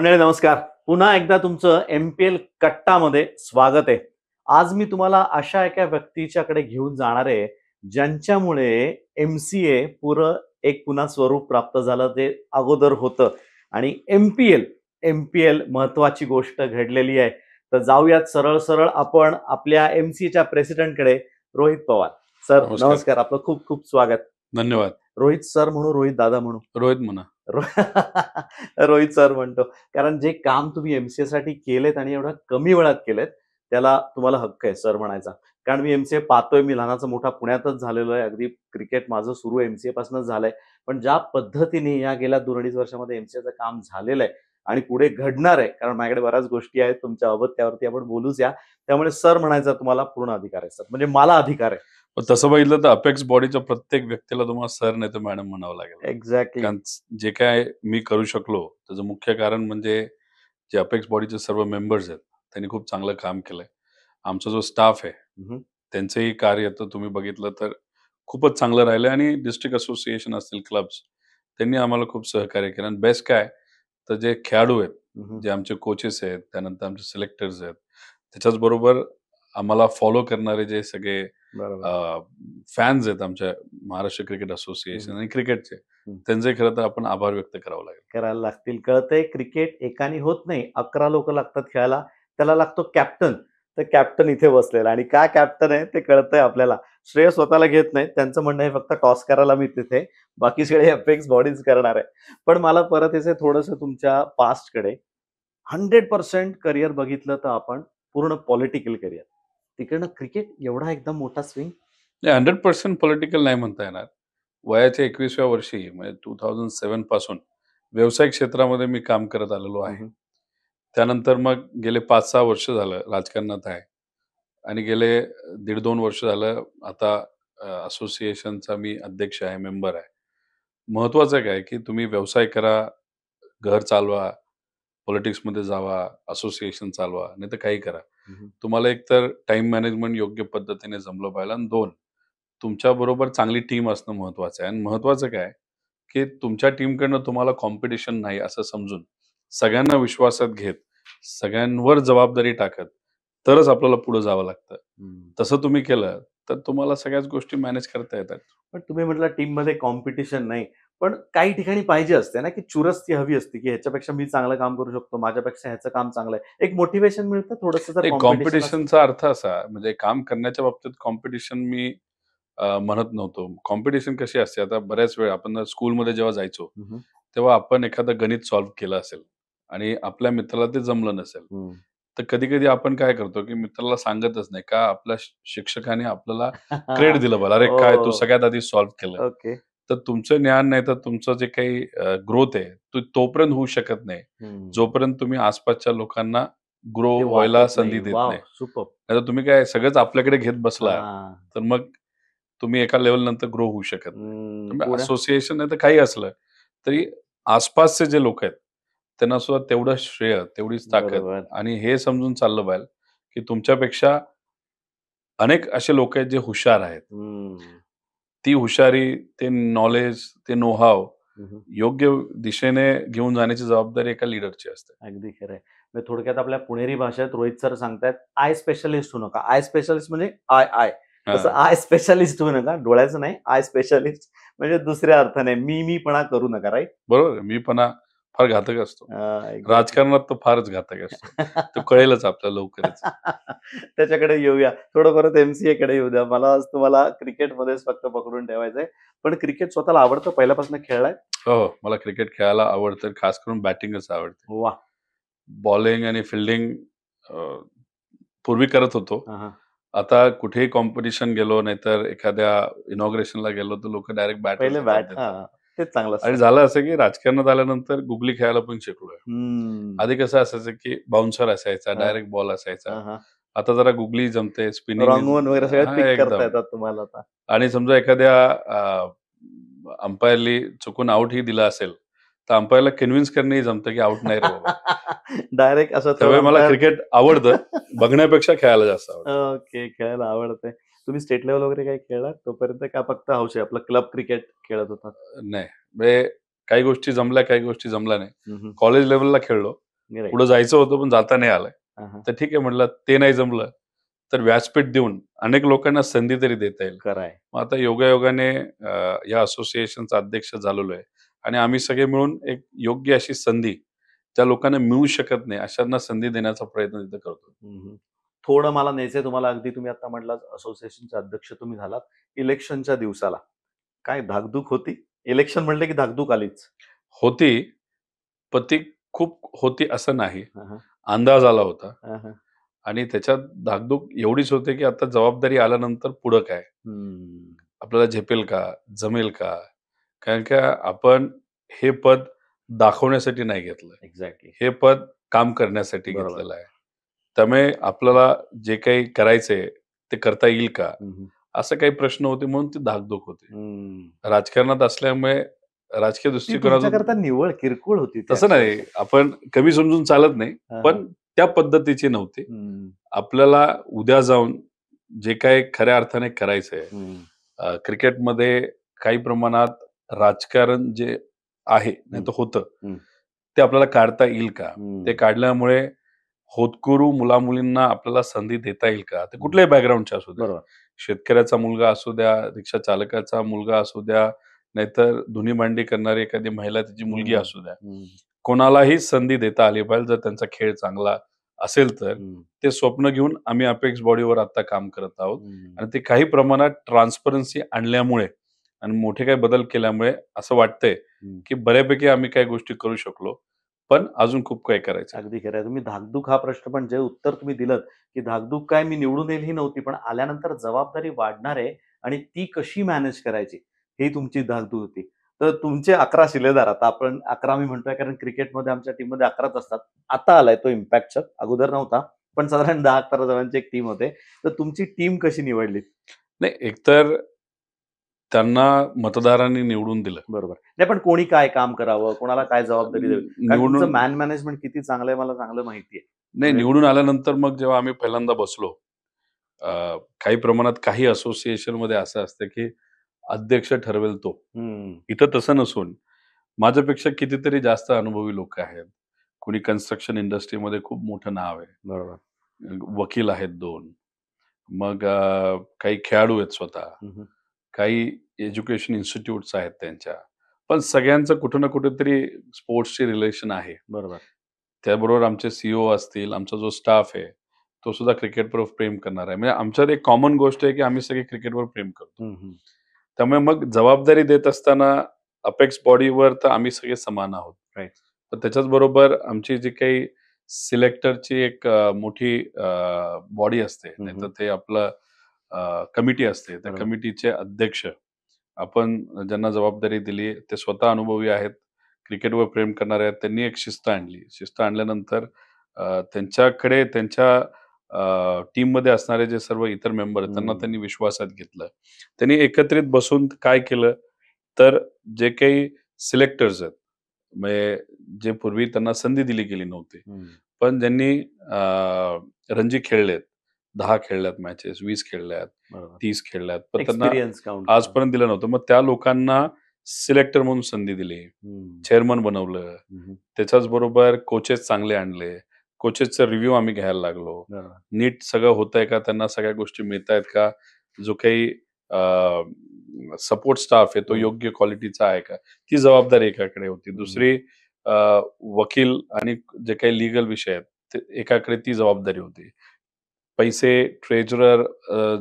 मंडळी नमस्कार. पुन्हा एकदा तुमचं एम-पी-एल कट्टामध्ये स्वागत आहे. आज मी तुम्हाला अशा एका व्यक्तीच्याकडे घेऊन जाणार आहे, ज्यांच्यामुळे एम-सी-ए पुरं एक पुन्हा स्वरूप प्राप्त झालं ते अगोदर होतं आणि एम-पी-एल महत्त्वाची गोष्ट घडलेली आहे. तर जाऊयात सरळ-सरळ आपण आपल्या एम-सी-एच्या प्रेसिडेंटकडे रोहित पवार. सर नमस्कार. नमस्कार. आपलं खूप खूप स्वागत. धन्यवाद. रोहित सर म्हणू, रोहित दादा म्हणू? रोहित म्हणा. रोहित सर म्हणतो. कारण जे काम तुम्ही एम-सी-ए साठी केलेत आणि एवढ्या कमी वेळात केलेत, त्याला तुम्हाला हक्क आहे सर म्हणायचा. कारण मी एम-सी-ए पाहतोय, मी लहानाचा मोठा पुण्यातच झालेलो आहे. अगदी क्रिकेट माझं सुरू एम-सी-ए पासूनच झालंय. पण ज्या पद्धतीने या गेल्या 2-2.5 वर्षामध्ये एम-सी-एचं काम झालेलं आहे आणि पुढे घडणार आहे, कारण माझ्याकडे बऱ्याच गोष्टी आहेत तुमच्याबाबत, त्यावरती आपण बोलूच या. त्यामुळे सर म्हणायचा तुम्हाला पूर्ण अधिकार आहे सर. म्हणजे मला अधिकार आहे. पण तसं बघितलं तर अपेक्स बॉडीच्या प्रत्येक व्यक्तीला तुम्हाला सर नाही तर मॅडम म्हणावं लागेल. एक्झॅक्टली. कारण जे काय मी करू शकलो त्याचं मुख्य कारण म्हणजे जे अपेक्स बॉडीचे सर्व मेंबर्स आहेत त्यांनी खूप चांगलं काम केलंय. आमचा जो स्टाफ आहे त्यांचंही कार्य तर तुम्ही बघितलं तर खूपच चांगलं राहिलं आणि डिस्ट्रिक्ट असोसिएशन असतील, क्लब्स त्यांनी आम्हाला खूप सहकार्य केलं. आणि बेस्ट काय तर जे खेळाडू आहेत, जे आमचे कोचेस आहेत, त्यानंतर आमचे सिलेक्टर्स आहेत, त्याच्याच बरोबर आम्हाला फॉलो करणारे जे सगळे बरोबर. फॅन्स आहेत आमच्या महाराष्ट्र क्रिकेट असोसिएशन आणि क्रिकेटचे, त्यांचे खरं तर आपण आभार व्यक्त करावं लागेल. करायला लागतील. कळतंय क्रिकेट एकाने होत नाही. 11 लोकं लागतात खेळायला. त्याला लागतो कॅप्टन. तर कॅप्टन इथे बसलेला आणि काय कॅप्टन आहे ते कळतंय आपल्याला. श्रेय स्वतःला घेत नाहीत. त्यांचं म्हणणं आहे फक्त टॉस करायला मी तिथे. बाकी सगळे अपेक्स बॉडीज करणार आहे. पण मला परत यायचंय थोडंसं तुमच्या पास्टकडे. 100% करियर बघितलं तर आपण पूर्ण पॉलिटिकल करियर. तिकडनं क्रिकेट एवढा एकदम मोठा स्विंग? नाही, 100% पॉलिटिकल नाही म्हणता येणार. वयाच्या 21व्या वर्षी म्हणजे 2007 पासून व्यावसायिक क्षेत्रामध्ये मी काम करत आलेलो आहे. त्यानंतर मग गेले 5-6 वर्ष झालं राजकारणात आहे आणि गेले 1.5-2 वर्ष झालं आता असोसिएशनचा मी अध्यक्ष आहे, मेंबर आहे. महत्वाचं काय की तुम्ही व्यवसाय करा, घर चालवा, पॉलिटिक्समध्ये जावा, असोसिएशन चालवा, नाहीतर काही करा. तुम्हाला एकतर टाइम मॅनेजमेंट योग्य पद्धतीने जमलं पाहिजे आणि 2 तुमच्या बरोबर चांगली टीम असणं महत्वाचं आहे. आणि महत्वाचं काय की तुमच्या टीमकडनं तुम्हाला कॉम्पिटिशन नाही असं समजून सगळ्यांना विश्वासात घेत, सगळ्यांवर जबाबदारी टाकत तरच आपल्याला पुढे जावं लागतं. तसं तुम्ही केलं तर तुम्हाला सगळ्याच गोष्टी मॅनेज करता येतात. पण तुम्ही म्हटलं टीममध्ये कॉम्पिटिशन नाही. पण काही ठिकाणी पाहिजे असते ना, की चुरस्ती हवी असते, की ह्याच्यापेक्षा मी चांगलं काम करू शकतो, माझ्यापेक्षा ह्याचं काम चांगलं आहे. एक मोटिव्हेशन मिळतं थोडंसं जर एक कॉम्पिटिशन असेल. कॉम्पिटिशनचा अर्थ असा म्हणजे काम करण्याच्या बाबतीत कॉम्पिटिशन मी म्हणत नव्हतो. कॉम्पिटिशन कशी असते, आता बऱ्याच वेळा आपण स्कूलमध्ये जेव्हा जायचो, तेव्हा आपण एखादं गणित सॉल्व्ह केलं असेल आणि आपल्या मित्राला ते जमलं नसेल, तर कधी-कधी आपण काय करतो, की मित्राला सांगतच नाही. का आपल्या शिक्षकाने आपल्याला क्रेडिट दिलं पाहिजे. "अरे काय तू हो. सगळ्यात आधी सॉल्व्ह केलं." ओके. तर तुमचं ज्ञान नाही तर तुमचं जे काही ग्रोथ आहे, तोपर्यंत होऊ शकत नाही, जोपर्यंत तुम्ही आसपासच्या लोकांना ग्रो ते व्हायला वाटत नाही. संधी देत वॉव! नाही. सुपर्ब! नाहीतर तुम्ही काय सगळंच आपल्याकडे घेत बसला, हां. तर मग तुम्ही एका लेव्हल नंतर ग्रो होऊ शकत नाही. त्यामुळे पुढे असोसिएशन नाही तर काही असलं, तरी आसपासचे जे लोक आहेत, त्यांना सुद्धा तेवढं श्रेय, तेवढीच ताकद बरोबर. आणि हे समजून चाललं पाहिजे, की तुमच्यापेक्षा अनेक असे लोक आहेत जे हुशार आहेत. ती हुशारी, ते नॉलेज, ते नो हाव योग्य दिशेने घेऊन जाण्याची जबाबदारी एका लीडरची असते. अगदी खरं आहे. म्हणजे थोडक्यात आपल्या पुणेरी भाषेत रोहित सर सांगतायत, आय स्पेशलिस्ट होऊ नका. आय स्पेशलिस्ट म्हणजे आय. तसं हां. आय स्पेशलिस्ट होऊ नका. डोळ्याचं नाही, आय स्पेशलिस्ट म्हणजे दुसऱ्या अर्थाने मीपणा करू नका. राइट? बरोबर आहे. मीपणा फार घातक असतो. एक्झॅक्टली. राजकारणात तो फारच घातक असतो. तो कळेलच आपल्याला लवकरच. त्याच्याकडे येऊया. थोडं परत एम-सी-ए कडे येऊ द्या. मला आज तुम्हाला क्रिकेटमध्येच फक्त पकडून ठेवायचंय. पण क्रिकेट स्वतःला आवडतं? पहिल्यापासून खेळलाय? हो, हो. मला क्रिकेट खेळायला आवडतं. खास करून बॅटिंगच आवडते. वाह! बॉलिंग आणि फिल्डिंग पूर्वी करत होतो. आता कुठेही कॉम्पिटिशन गेलो, नाहीतर एखाद्या इनॉग्रेशनला गेलो, तर लोकं डायरेक्ट बॅटच पहिले हातात बॅट. देतात. तेच चांगलं आणि असतं. झालं असं, की राजकारणात आल्यानंतर गुगली खेळायला पण शिकलोय. हम्म. आधी कसं असायचं, की बाउन्सर असायचा, हां. डायरेक्ट बॉल असायचा. हां, हां. आता जरा गुगली जमते, स्पिनिंग रॉंग वन वगैरे सगळे पिक करता एकदम. येतात तुम्हाला आता. आणि समजा एखाद्या अंपायरनी चुकून आउटही दिला असेल, तर अंपायरला कन्व्हिन्स करणंही जमतं, की आउट नाही रे बाबा. डायरेक्ट असं थर्ड त्यामुळे मला अंपायर. क्रिकेट आवडतं. बघण्यापेक्षा खेळायला जास्त आवडतं. ओके. खेळायला आवडतंय. तुम्ही स्टेट लेव्हल वगैरे काही खेळलात तोपर्यंत का फक्त हौशी आपलं क्लब क्रिकेट खेळत होतात? नाही, म्हणजे काही गोष्टी जमल्या, काही गोष्टी जमल्या नाही. हं, हं. कॉलेज लेव्हलला खेळलो. Right. पुढे जायचं होतं पण जाता नाही आलं. हां, हां. तर ठीक आहे म्हटलं, ते नाही जमलं तर व्यासपीठ देऊन अनेक लोकांना संधी तरी देता येईल. खरं आहे. मग आता योगायोगाने या असोसिएशनचा अध्यक्ष झालेलो आहे आणि आम्ही सगळे मिळून एक योग्य अशी संधी ज्या लोकांना मिळू शकत नाही अशांना संधी देण्याचा प्रयत्न तिथे करतो. हं, हं. थोडं मला न्यायचंय तुम्हाला अगदी तुम्ही आता म्हटलात असोसिएशनचे अध्यक्ष तुम्ही झालात. इलेक्शनच्या दिवसाला काय धाकधूक होती? इलेक्शन म्हटलं की धाकधूक आलीच. होती, पण ती खूप होती असं नाही. हां, हां. अंदाज आला होता हां, हां. आणि त्याच्यात धाकधूक एवढीच होते, की आता जबाबदारी आल्यानंतर पुढं काय? हं. आपल्याला झेपेल का? जमेल का? कारण का आपण हे पद दाखवण्यासाठी नाही घेतलंय. एक्झॅक्टली. हे पद काम करण्यासाठी बरोबर. घेतलेलं आहे. त्यामुळे आपल्याला जे काही करायचंय ते करता येईल का? हं, हं. असे काही प्रश्न होते म्हणून ती धाकधूक होती. हं. राजकारणात असल्यामुळे राजकीय ती दृष्टिकोनातून तुमच्याकरता निव्वळ किरकोळ होती ती तसं नाही. अक्षरशः. आपण कमी समजून चालत नाही. हां, हां. पण त्या पद्धतीची नव्हती. हं, आपल्याला उद्या जाऊन जे काही खऱ्या अर्थाने करायचंय हं, क्रिकेटमध्ये काही प्रमाणात राजकारण जे आहे, हं, नाहीतर होतं, हं, ते आपल्याला काढता येईल का? ते हं. काढल्यामुळे होतकरू मुला-मुलींना आपल्याला संधी देता येईल का? ते हं. कुठल्याही बॅकग्राऊंडचे असू द्या. बरोबर. शेतकऱ्याचा मुलगा असू द्या, रिक्षा चालकाचा मुलगा असू द्या, नाहीतर धुनी-भांडी करणारी एखादी महिला तिची मुलगी हं, असू द्या. हं, कोणालाही संधी देता आली पाहिजे जर त्यांचा खेळ चांगला असेल तर. हं, ते स्वप्न घेऊन आम्ही अपेक्स बॉडीवर आता काम करत आहोत हं, आणि ते काही प्रमाणात ट्रान्सपरन्सी आणल्यामुळे आणि मोठे काही बदल केल्यामुळे असं वाटतंय, हं. की बऱ्यापैकी आम्ही काही गोष्टी करू शकलो. पण अजून खूप काही करायचंय. अगदी खरं आहे. तुम्ही धाकधूक हा प्रश्न पण जे उत्तर तुम्ही दिलंत, की धाकधूक काय मी निवडून येईल ही नव्हती, पण आल्यानंतर जबाबदारी वाढणार आहे आणि ती कशी मॅनेज करायची, ही तुमची धाकधूक होती. तर तुमचे 11 शिलेदार आता आपण 11 मी म्हणतोय कारण क्रिकेटमध्ये आमच्या टीममध्ये 11च असतात. आता आलाय तो इम्पॅक्टचा, अगोदर नव्हता. पण साधारण 10-11 जणांची एक टीम होते. तर तुमची टीम कशी निवडली? नाही एकतर त्यांना मतदारांनी निवडून दिलं. बरोबर. नाही पण कोणी काय काम करावं, कोणाला काय जबाबदारी द्यावी? कारण तुमचं निवडून मॅन मॅनेजमेंट किती चांगलं आहे मला चांगलं माहिती आहे. नाही म्हणजे निवडून आल्यानंतर मग जेव्हा आम्ही पहिल्यांदा बसलो, काही प्रमाणात काही असोसिएशनमध्ये असं असतं, की अध्यक्ष ठरवेल तो. हं, इथं तसं नसून माझ्यापेक्षा कितीतरी जास्त अनुभवी लोकं आहेत. कोणी कन्स्ट्रक्शन इंडस्ट्रीमध्ये खूप मोठं नाव आहे. बरोबर. वकील आहेत 2. मग काही खेळाडू आहेत स्वतः. हं, हं. काही एज्युकेशन इन्स्टिट्यूट्स आहेत त्यांच्या. पण सगळ्यांचं कुठं ना कुठेतरी स्पोर्ट्सशी रिलेशन आहे. बरोबर. त्याबरोबर आमचे असतील, आमचा जो स्टाफ आहे, तो सुद्धा क्रिकेटवर प्रेम करणारा आहे. म्हणजे आमच्यात एक कॉमन गोष्ट आहे, की आम्ही सगळे क्रिकेटवर प्रेम करतो. हं, हं. त्यामुळे मग जबाबदारी देत असताना अपेक्स बॉडीवर तर आम्ही सगळे समान आहोत. राइट. पण त्याच्याच बरोबर आमची जी काही सिलेक्टरची एक मोठी बॉडी असते. हं, नाहीतर हं. ते आपलं कमिटी असते. त्या बरोबर. कमिटीचे अध्यक्ष आपण ज्यांना जबाबदारी दिली ते स्वतः अनुभवी आहेत. क्रिकेटवर प्रेम करणारे आहेत. त्यांनी एक शिस्त आणली. शिस्त आणल्यानंतर त्यांच्याकडे त्यांच्या टीममध्ये असणारे जे सर्व इतर मेंबर आहेत त्यांना हं. त्यांनी विश्वासात घेतलं. त्यांनी एकत्रित बसून काय केलं, तर जे काही सिलेक्टर्स आहेत, म्हणजे जे पूर्वी त्यांना संधी दिली गेली नव्हती. हं. पण ज्यांनी रणजी खेळलेत, 10 खेळल्यात मॅचेस, 20 खेळल्यात, बरोबर. 30 खेळल्यात. पण त्यांना एक्सपिरियन्स काउंट केला. आजपर्यंत दिलं नव्हतं. मग त्या लोकांना सिलेक्टर म्हणून संधी दिली. हं. चेअरमन बनवलं. हं, हं. त्याच्याच बरोबर कोचेस चांगले आणले. कोचेसचा रिव्ह्यू आम्ही घ्यायला लागलो. बरोबर. नीट सगळं होतंय का? त्यांना सगळ्या गोष्टी मिळतायत का? जो काही सपोर्ट स्टाफ आहे तो हं. योग्य क्वालिटीचा आहे का? ती जबाबदारी एकाकडे होती. हं. दुसरी अ, वकील आणि जे काही लीगल विषय आहेत, ते एकाकडे ती जबाबदारी होती. पैसे, ट्रेजरर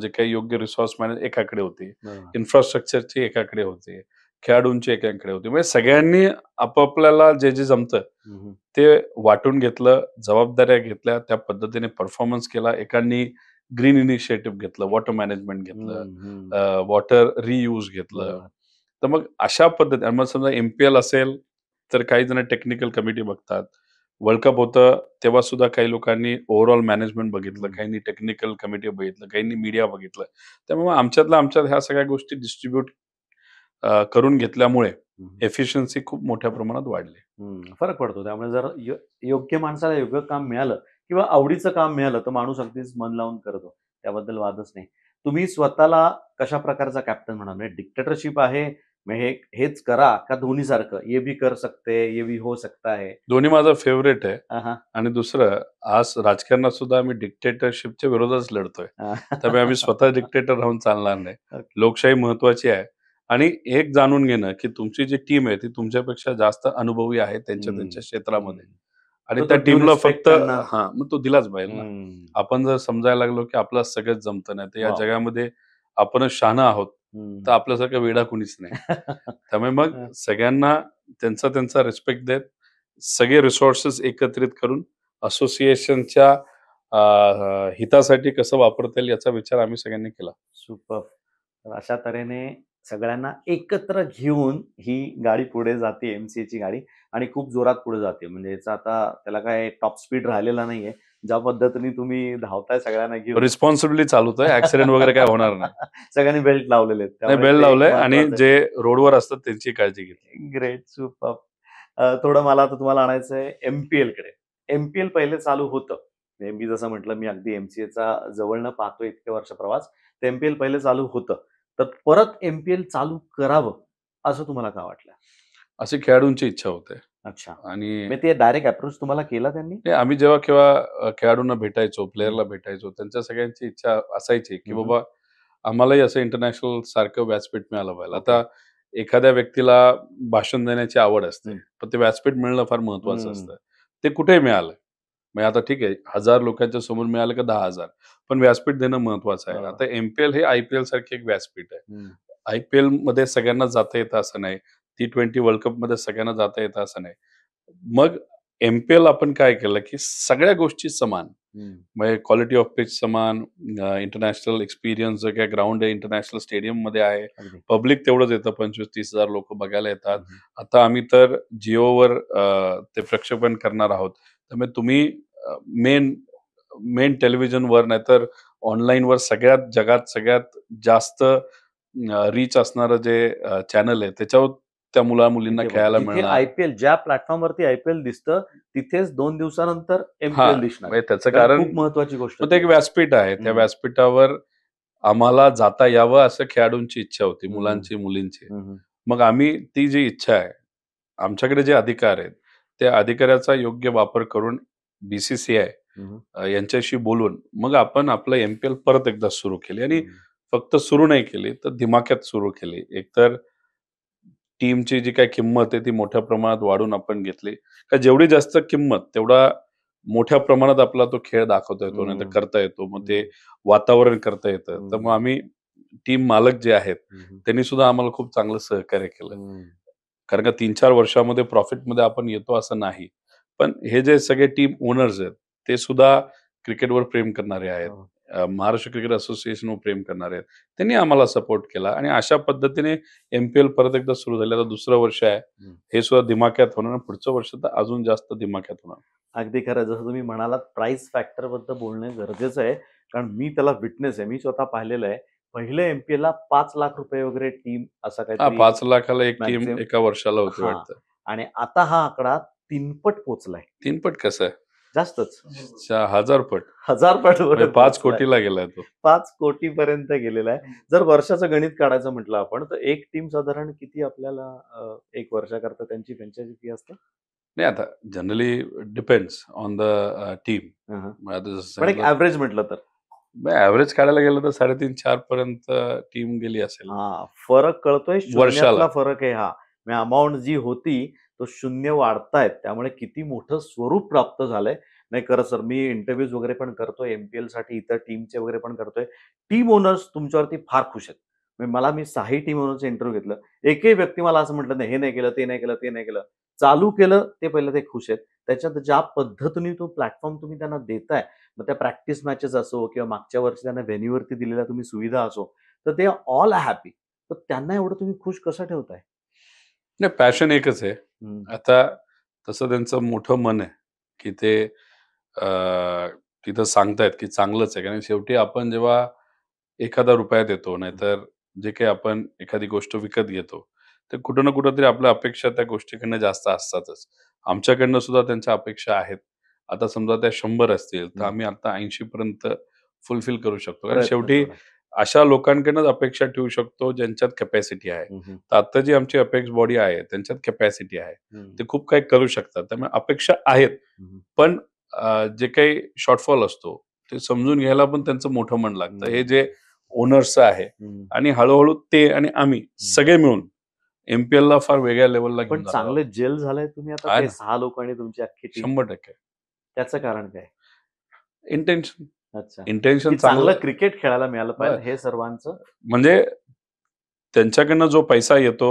जे काही योग्य रिसोर्स मॅनेज एकाकडे होती. बरोबर. इन्फ्रास्ट्रक्चरची एकाकडे होती. खेळाडूंची एकाकडे होती. म्हणजे सगळ्यांनी आपापल्याला जे जमतं हं, हं. ते वाटून घेतलं, जबाबदाऱ्या घेतल्या, त्या पद्धतीने परफॉर्मन्स केला. एकानी ग्रीन इनिशिएटिव्ह घेतलं, वॉटर मॅनेजमेंट घेतलं, हं, हं. वॉटर रियूज घेतलं. बरोबर. तर मग अशा पद्धती आणि मग समजा एम-पी-एल असेल, तर काही जण टेक्निकल कमिटी बघतात. वर्ल्ड कप होतं, तेव्हा सुद्धा काही लोकांनी ओव्हरऑल मॅनेजमेंट बघितलं, हं. काहींनी टेक्निकल कमिटी बघितलं, काहींनी मीडिया बघितलं. त्यामुळे मग आमच्यातल्या आमच्यात ह्या सगळ्या गोष्टी डिस्ट्रिब्यूट करून घेतल्यामुळे हं. एफिशियन्सी खूप मोठ्या प्रमाणात वाढली. हं. फरक पडतो. त्यामुळे जर योग्य माणसाला योग्य काम मिळालं किंवा आवडीचं काम मिळालं, तर माणूस अगदीच मन लावून करतो. त्याबद्दल वादच नाही. तुम्ही स्वतःला कशा प्रकारचा कॅप्टन म्हणाल? म्हणजे डिक्टेटरशिप आहे, मग हेच करा का दोन्ही सारखं ये भी कर सकते ये भी हो सकता है? दोन्ही माझा फेव्हरेट आहे. हा, हा. आणि दुसरं, आज राजकारणात सुद्धा आम्ही डिक्टेटरशिपच्या विरोधातच लढतोय. त्यामुळे आम्ही स्वतः डिक्टेटर राहून चालणार नाही. ओके. लोकशाही महत्वाची आहे. आणि एक जाणून घेणं, की तुमची जी टीम आहे ती तुमच्यापेक्षा जास्त अनुभवी आहे त्यांच्या त्यांच्या क्षेत्रामध्ये. आणि तो त्या ड्यू टीमला रिस्पेक्ट फक्त त्यांना. मग तो दिलाच पाहिजे ना. आपण जर समजायला लागलो, की आपलं सगळंच जमतं नाही, तर या वाव. जगामध्ये आपणच शहाणं आहोत, तर आपल्यासारखा वेडा कुणीच नाही. त्यामुळे मग सगळ्यांना त्यांचा त्यांचा रिस्पेक्ट देत, सगळे रिसोर्सेस एकत्रित करून असोसिएशनच्या हितासाठी कसं वापरता येईल याचा विचार आम्ही सगळ्यांनी केला. सुपर. तर अशा तऱ्हेने सगळ्यांना एकत्र घेऊन ही गाडी पुढे जाते, एमसीएची गाडी, आणि खूप जोरात पुढे जाते. म्हणजे याचा आता त्याला काय टॉप स्पीड राहिलेला नाहीये. ज्या पद्धतीने तुम्ही धावताय सगळ्यांना घेऊन. रिस्पॉन्सिबिलिटी चालवतोय, ऍक्सिडेंट वगैरे काय होणार नाही. सगळ्यांनी बेल्ट लावलेले आहेत. नाही, त्यामुळे बेल ते लावलंय आणि महत्वाचं आहे. जे रोडवर असतात त्यांची काळजी घेतली. Great, super. थोडं मला आता तुम्हाला आणायचंय एमपीएल कडे. एमपीएल पहिले चालू होतं. म्हणजे मी जसं म्हटलं, मी अगदी एमसीएचा जवळनं पाहतोय इतके वर्ष प्रवास. तर एमपीएल पहिले चालू होतं. तर परत एमपीएल चालू करावं असं तुम्हाला का वाटलं? अशी खेळाडूंची इच्छा होते. अच्छा. आणि मग ते डायरेक्ट अप्रोच तुम्हाला केला त्यांनी? ते आम्ही जेव्हा केव्हा खेळाडूंना भेटायचो, प्लेयरला भेटायचो, त्यांच्या सगळ्यांची इच्छा असायची, की हम्म. बाबा आम्हालाही असं इंटरनॅशनल सारखं व्यासपीठ मिळालं पाहिजे. ओके. आता एखाद्या व्यक्तीला भाषण देण्याची आवड असते, हम्म. पण ते व्यासपीठ मिळणं फार महत्वाचं हम्म. असतं. ते कुठेही मिळालं. म्हणजे आता ठीक आहे, 1000 लोकांच्या समोर मिळालं का 10,000, पण व्यासपीठ देणं महत्वाचं आहे. बरोबर. आता एमपीएल हे आयपीएल सारखे एक व्यासपीठ आहे. हम्म. आयपीएल मध्ये सगळ्यांना जाता येतं असं नाही. T20 वर्ल्ड कप मध्ये सगळ्यांना जाता येतं असं नाही. मग एमपीएल आपण काय केलं, की सगळ्या गोष्टी समान. हम्म. म्हणजे क्वालिटी ऑफ पिच समान, इंटरनॅशनल एक्सपिरियन्स जो काही ग्राउंड आहे, इंटरनॅशनल स्टेडियममध्ये आहे. अगदी. पब्लिक तेवढंच येतं, 25,000-30,000 लोक बघायला येतात. हम्म. आता आम्ही तर जिओवर ते प्रक्षेपण करणार आहोत. त्यामुळे तुम्ही मेन मेन टेलिव्हिजनवर नाहीतर ऑनलाईनवर सगळ्यात जगात सगळ्यात जास्त रीच असणारं जे चॅनल आहे, त्याच्यावर त्या मुला-मुलींना तिथे खेळायला जिथे मिळणार. आयपीएल, ज्या प्लॅटफॉर्मवरती आयपीएल दिसतं, तिथेच 2 दिवसानंतर हां, एमपीएल दिसणार. म्हणजे त्याचं कारण कारण खूप महत्वाची गोष्ट मग ते ती एक आहे. व्यासपीठ आहे. त्या हम्म. व्यासपीठावर आम्हाला जाता यावं असं खेळाडूंची इच्छा होती, हम्म. मुलांची, मुलींची. हम्म. मग आम्ही ती जी इच्छा आहे, आमच्याकडे जे अधिकार आहेत, त्या अधिकाराचा योग्य वापर करून बीसीसीआय हम्म. यांच्याशी बोलून मग आपण आपलं एमपीएल परत एकदा सुरू केली. आणि हम्म. फक्त सुरू नाही केली, तर दिमाख्यात सुरू केली. एकतर टीमची जी काही किंमत आहे ती मोठ्या प्रमाणात वाढवून आपण घेतली. का जेवढी जास्त किंमत तेवढा मोठ्या प्रमाणात आपला तो खेळ दाखवता येतो, नाहीतर हम्म. करता येतो. मग ते वातावरण करता येतं. तर मग आम्ही टीम मालक जे आहेत, हम्म. त्यांनी सुद्धा आम्हाला खूप चांगलं सहकार्य केलं. हम्म. कारण का 3-4 वर्षामध्ये प्रॉफिटमध्ये आपण येतो असं नाही. पण हे जे सगळे टीम ओनर्स आहेत, ते सुद्धा क्रिकेटवर प्रेम करणारे आहेत. हो. महाराष्ट्र क्रिकेट असोसिएशनवर प्रेम करणारे आहेत. त्यांनी आम्हाला सपोर्ट केला आणि अशा पद्धतीने एमपीएल परत एकदा सुरू झालं. आता दुसरं वर्ष आहे. हम्म. हे सुद्धा दिमाख्यात होणार आणि पुढचं वर्ष तर अजून जास्त दिमाख्यात होणार. अगदी खरं. जसं तुम्ही म्हणालात, प्राइस फॅक्टर बद्दल बोलणं गरजेचं आहे. कारण मी त्याला विटनेस आहे. मी स्वतः पाहिलेलं आहे. पहिल्या एमपीएलला ₹5,00,000 वगैरे टीम असा काहीतरी 5,00,000ला एक टीम मॅक्सिमम. एका वर्षाला होती हां. वाटतं. आणि आता हा आकडा 3 पट पोहोचलाय. 3 पट कसं आहे? जास्तच. 1000 पट. 1000 पट वर म्हणजे 5 पोहोचलाय. कोटीला गेलाय तो. 5 कोटीपर्यंत गेलेला आहे. जर वर्षाचं गणित काढायचं म्हटलं आपण, तर एक टीम साधारण किती आपल्याला 1 वर्षाकरता त्यांची फ्रँचायझी फी असते? नाही, आता generally depends on the team. हं, हं. मग आता जसं पण एक सांगितलं, ॲव्हरेज म्हटलं तर. ॲव्हरेज काढायला गेलं तर 3.5-4 पर्यंत टीम गेली असेल हां, फरक कळतोय. वर्षाला. शून्यातला फरक आहे हा. म्हणजे अमाउंट जी होती, तो शून्य वाढतायत. त्यामुळे किती मोठं स्वरूप प्राप्त झालंय. नाही खरं सर, मी इंटरव्ह्यूज वगैरे पण करतोय एमपीएलसाठी, इतर टीमचे वगैरे पण करतोय. टीम ओनर्स तुमच्यावरती फार खुश आहेत. म्हणजे मी 6ही टीम ओनरचं इंटरव्ह्यू घेतलं. एकही व्यक्ती मला असं म्हटलं नाही, हे नाही केलं, ते नाही केलं, ते नाही केलं. चालू केलं, ते पहिलं ते खुश आहेत. त्याच्यात ज्या पद्धतीने तो प्लॅटफॉर्म तुम्ही त्यांना देताय, मग त्या प्रॅक्टिस मॅचेस असो किंवा मागच्या वर्षी त्यांना व्हेन्यूवरती दिलेल्या तुम्ही सुविधा असो, तर ते ऑल हॅपी. तर त्यांना एवढं तुम्ही खुश कसं ठेवताय? नाही, पॅशन एकच आहे. हं. आता तसं त्यांचं मोठं मन आहे, की ते तिथं सांगतायत की चांगलंच आहे. कारण शेवटी आपण जेव्हा एखादा रुपया देतो, नाहीतर जे काही आपण एखादी गोष्ट विकत घेतो, तर कुठं ना कुठेतरी आपल्या अपेक्षा त्या गोष्टीकडनं जास्त असतातच. आमच्याकडनं सुद्धा त्यांच्या अपेक्षा आहेत. आता समजा त्या 100 असतील, तर हं. आम्ही आता 80 पर्यंत फुलफिल करू शकतो. कारण प्रयत्न शेवटी तेवढा. अशा लोकांकडूनच अपेक्षा ठेवू शकतो ज्यांच्यात कॅपॅसिटी आहे. तर आता जी आमची अपेक्स बॉडी आहे त्यांच्यात कॅपॅसिटी आहे. ते खूप काही करू शकतात. त्यामुळे अपेक्षा आहेत. पण जे काही शॉर्टफॉल असतो ते समजून घ्यायला पण त्यांचं मोठं मन लागतं. हे जे ओनर्स आहे आणि हळूहळू ते आणि आम्ही सगळे मिळून एमपीएल ला फार वेगळ्या लेवलला पण घेऊन जाणार आहोत. चांगले जेल झालाय तुम्ही आता आहे ते ना, 6 लोक आणि तुमची अख्खी टीम. 100% त्याचं कारण काय? इंटेन्शन अच्छा. इंटेन्शन की चांगलं चांगलं. क्रिकेट खेळायला मिळालं बरं. पाहिजे हे सर्वांचं. म्हणजे त्यांच्याकडनं जो पैसा येतो,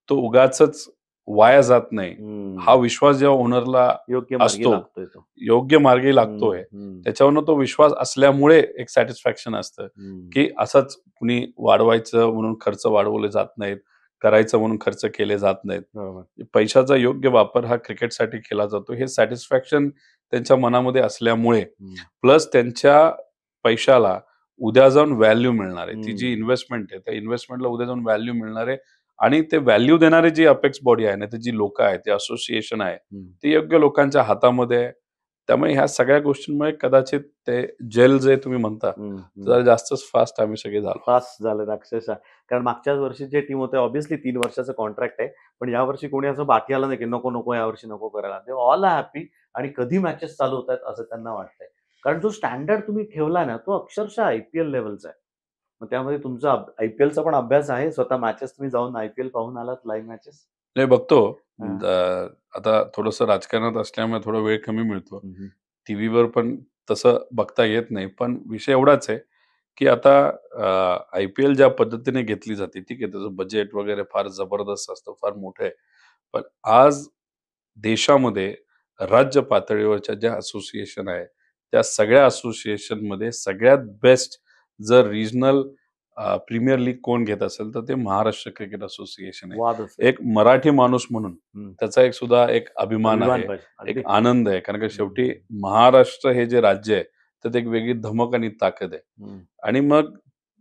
तो उगाचच वाया जात नाही. हा विश्वास जेव्हा ओनरला योग्य मार्गी असतो, लागतोय तो. योग्य मार्गी लागतोय, त्याच्यावरनं तो विश्वास असल्यामुळे एक सॅटिस्फॅक्शन असतं, की असंच कुणी वाढवायचं म्हणून खर्च वाढवले जात नाहीत, करायचं म्हणून खर्च केले जात नाहीत. बरोबर. पैशाचा योग्य वापर हा क्रिकेटसाठी केला जातो. हे सॅटिस्फॅक्शन त्यांच्या मनामध्ये असल्यामुळे प्लस त्यांच्या पैशाला उद्या जाऊन व्हॅल्यू मिळणार आहे. ती जी इन्व्हेस्टमेंट आहे, त्या इन्व्हेस्टमेंटला उद्या जाऊन व्हॅल्यू मिळणार आहे आणि ते व्हॅल्यू देणारी जी अपेक्स बॉडी आहे ना, ते जी लोकं आहेत, ते असोसिएशन आहे, ते योग्य लोकांच्या हातामध्ये आहे. त्यामुळे ह्या सगळ्या गोष्टींमुळे कदाचित ते जेल जे तुम्ही म्हणता, जरा जास्तच फास्ट आम्ही सगळे झालो. फास्ट झालेत अक्षरशः. कारण मागच्याच वर्षी जे टीम होते ऑब्व्हियसली 3 वर्षाचं कॉन्ट्रॅक्ट आहे. पण यावर्षी कोणी असं बाकी आलं नाही, की नको यावर्षी नको करायला. ते ऑल आर हॅपी आणि कधी मॅचेस चालू होतायत असं त्यांना वाटतंय. कारण जो स्टँडर्ड तुम्ही ठेवला ना, तो अक्षरशः आय-पी-एल लेव्हलचा आहे. मग त्यामध्ये तुमचा आय-पी-एलचा पण अभ्यास आहे. स्वतः मॅचेस तुम्ही जाऊन आय-पी-एल पाहून आलात लाईव्ह मॅचेस? नाही बघतो. हां. आता थोडंसं राजकारणात असल्यामुळे थोडा वेळ कमी मिळतो. टीव्हीवर पण तसं बघता येत नाही. पण विषय एवढाच आहे, की आता आय-पी-एल ज्या पद्धतीने घेतली जाते, ठीक आहे, त्याचं बजेट वगैरे फार जबरदस्त असतं, फार मोठं आहे. पण आज देशामध्ये राज्य पातळीवरच्या ज्या असोसिएशन आहे, त्या सगळ्या असोसिएशनमध्ये सगळ्यात बेस्ट जर रिजनल प्रीमियर लीग कोण घेत असेल, तर ते महाराष्ट्र क्रिकेट असोसिएशन आहे. वादच एक मराठी माणूस म्हणून त्याचा एक सुद्धा एक अभिमान आहे, पाहिजे. एक अगदी. आनंद आहे. कारण का शेवटी महाराष्ट्र हे जे राज्य आहे, त्यात एक वेगळी धमक आणि ताकद आहे. आणि मग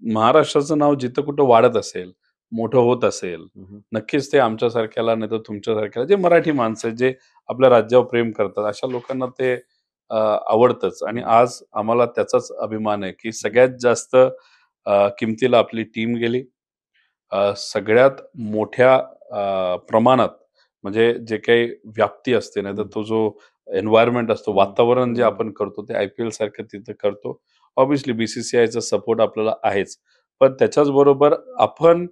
महाराष्ट्राचं नाव जिथं कुठं वाढत असेल, मोठं होत असेल, नक्कीच ते आमच्यासारख्याला नाही तर तुमच्यासारख्याला जे मराठी माणसं आहेत, जे आपल्या राज्यावर प्रेम करतात, अशा लोकांना ते आवडतंच. आणि आज आम्हाला त्याचाच अभिमान आहे, की सगळ्यात जास्त किमतीला आपली टीम गेली. सगळ्यात मोठ्या प्रमाणात म्हणजे जे काही व्याप्ती असते ना, तर तो जो एन्व्हायर्नमेंट असतो, वातावरण जे आपण करतो, ते आय-पी-एल सारखं तिथं करतो. ऑब्व्हियसली बी-सी-सी-आयचा सपोर्ट आपल्याला आहेच. पण त्याच्याच बरोबर आपण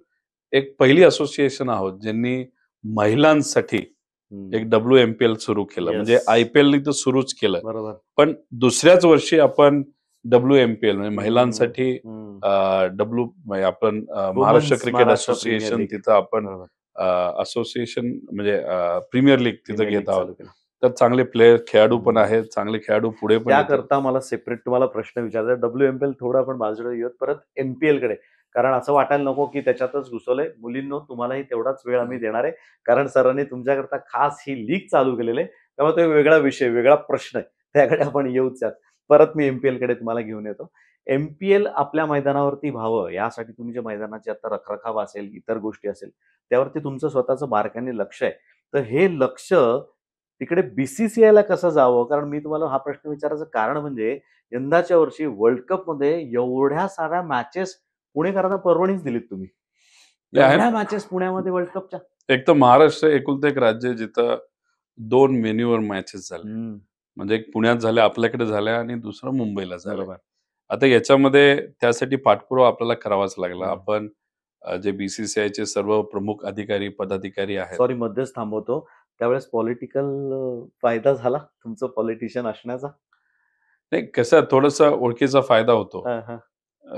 एक पहिली असोसिएशन आहोत, ज्यांनी महिलांसाठी एक WMPL सुरू केलं. म्हणजे आय-पी-एलनी तर सुरूच केलं. बरोबर. पण दुसऱ्याच वर्षी आपण WMPL म्हणजे महिलांसाठी म्हणजे आपण Maharashtra women's cricket Maharashtra premier association league. तिथं आपण बरोबर. असोसिएशन म्हणजे प्रीमियर लीग तिथं प्रीमियर लीग घेत आहोत. चालू केलं. तर चांगले प्लेयर, खेळाडू पण आहेत. चांगले खेळाडू पुढे पण येतील. त्याकरता मला सेपरेट तुम्हाला प्रश्न विचारायचा आहे. WMPL थोडं आपण बाजूला येऊयात. परत एम-पी-एलकडे. कारण असं वाटायला नको, की त्याच्यातच घुसवलंय. मुलींनो, तुम्हालाही तेवढाच वेळ आम्ही देणार आहे. कारण सरांनी तुमच्याकरता खास ही लीग चालू केलेली आहे. त्यामुळे तो एक वेगळा विषय, वेगळा प्रश्न आहे. त्याकडे आपण येऊच यात. परत मी एम-पी-एलकडे तुम्हाला घेऊन येतो. एम-पी-एल आपल्या मैदानावरती व्हावं, यासाठी तुम्ही जे मैदानाची आता रखरखाव असेल, इतर गोष्टी असेल, त्यावरती तुमचं स्वतःचं बारकाईने लक्ष आहे. तर हे लक्ष तिकडे बी-सी-सी-आयला कसं जावं? कारण मी तुम्हाला हा प्रश्न विचारायचं कारण म्हणजे यंदाच्या वर्षी वर्ल्ड कपमध्ये एवढ्या साऱ्या मॅचेस पुणेकरांना परवणीच दिलीत तुम्ही. ते आहे एवढ्या ना. मॅचेस पुण्यामध्ये वर्ल्ड कपच्या. एक तर महाराष्ट्र एकुलतं एक राज्य आहे जिथं 2 व्हेन्यूवर मॅचेस झाल्या. म्हणजे एक पुण्यात झाल्या, आपल्याकडे झाल्या आणि दुसरं मुंबईला झालं. बरोबर. आता याच्यामध्ये त्यासाठी पाठपुरावा आपल्याला करावाच लागला. हं. आपण जे बी-सी-सी-आयचे सर्व प्रमुख अधिकारी, पदाधिकारी आहेत. सॉरी मध्येच थांबवतो. त्यावेळेस पॉलिटिकल फायदा झाला तुमचं पॉलिटिशियन असण्याचा? नाही कसं थोडंसं ओळखीचा फायदा होतो. हां, हां.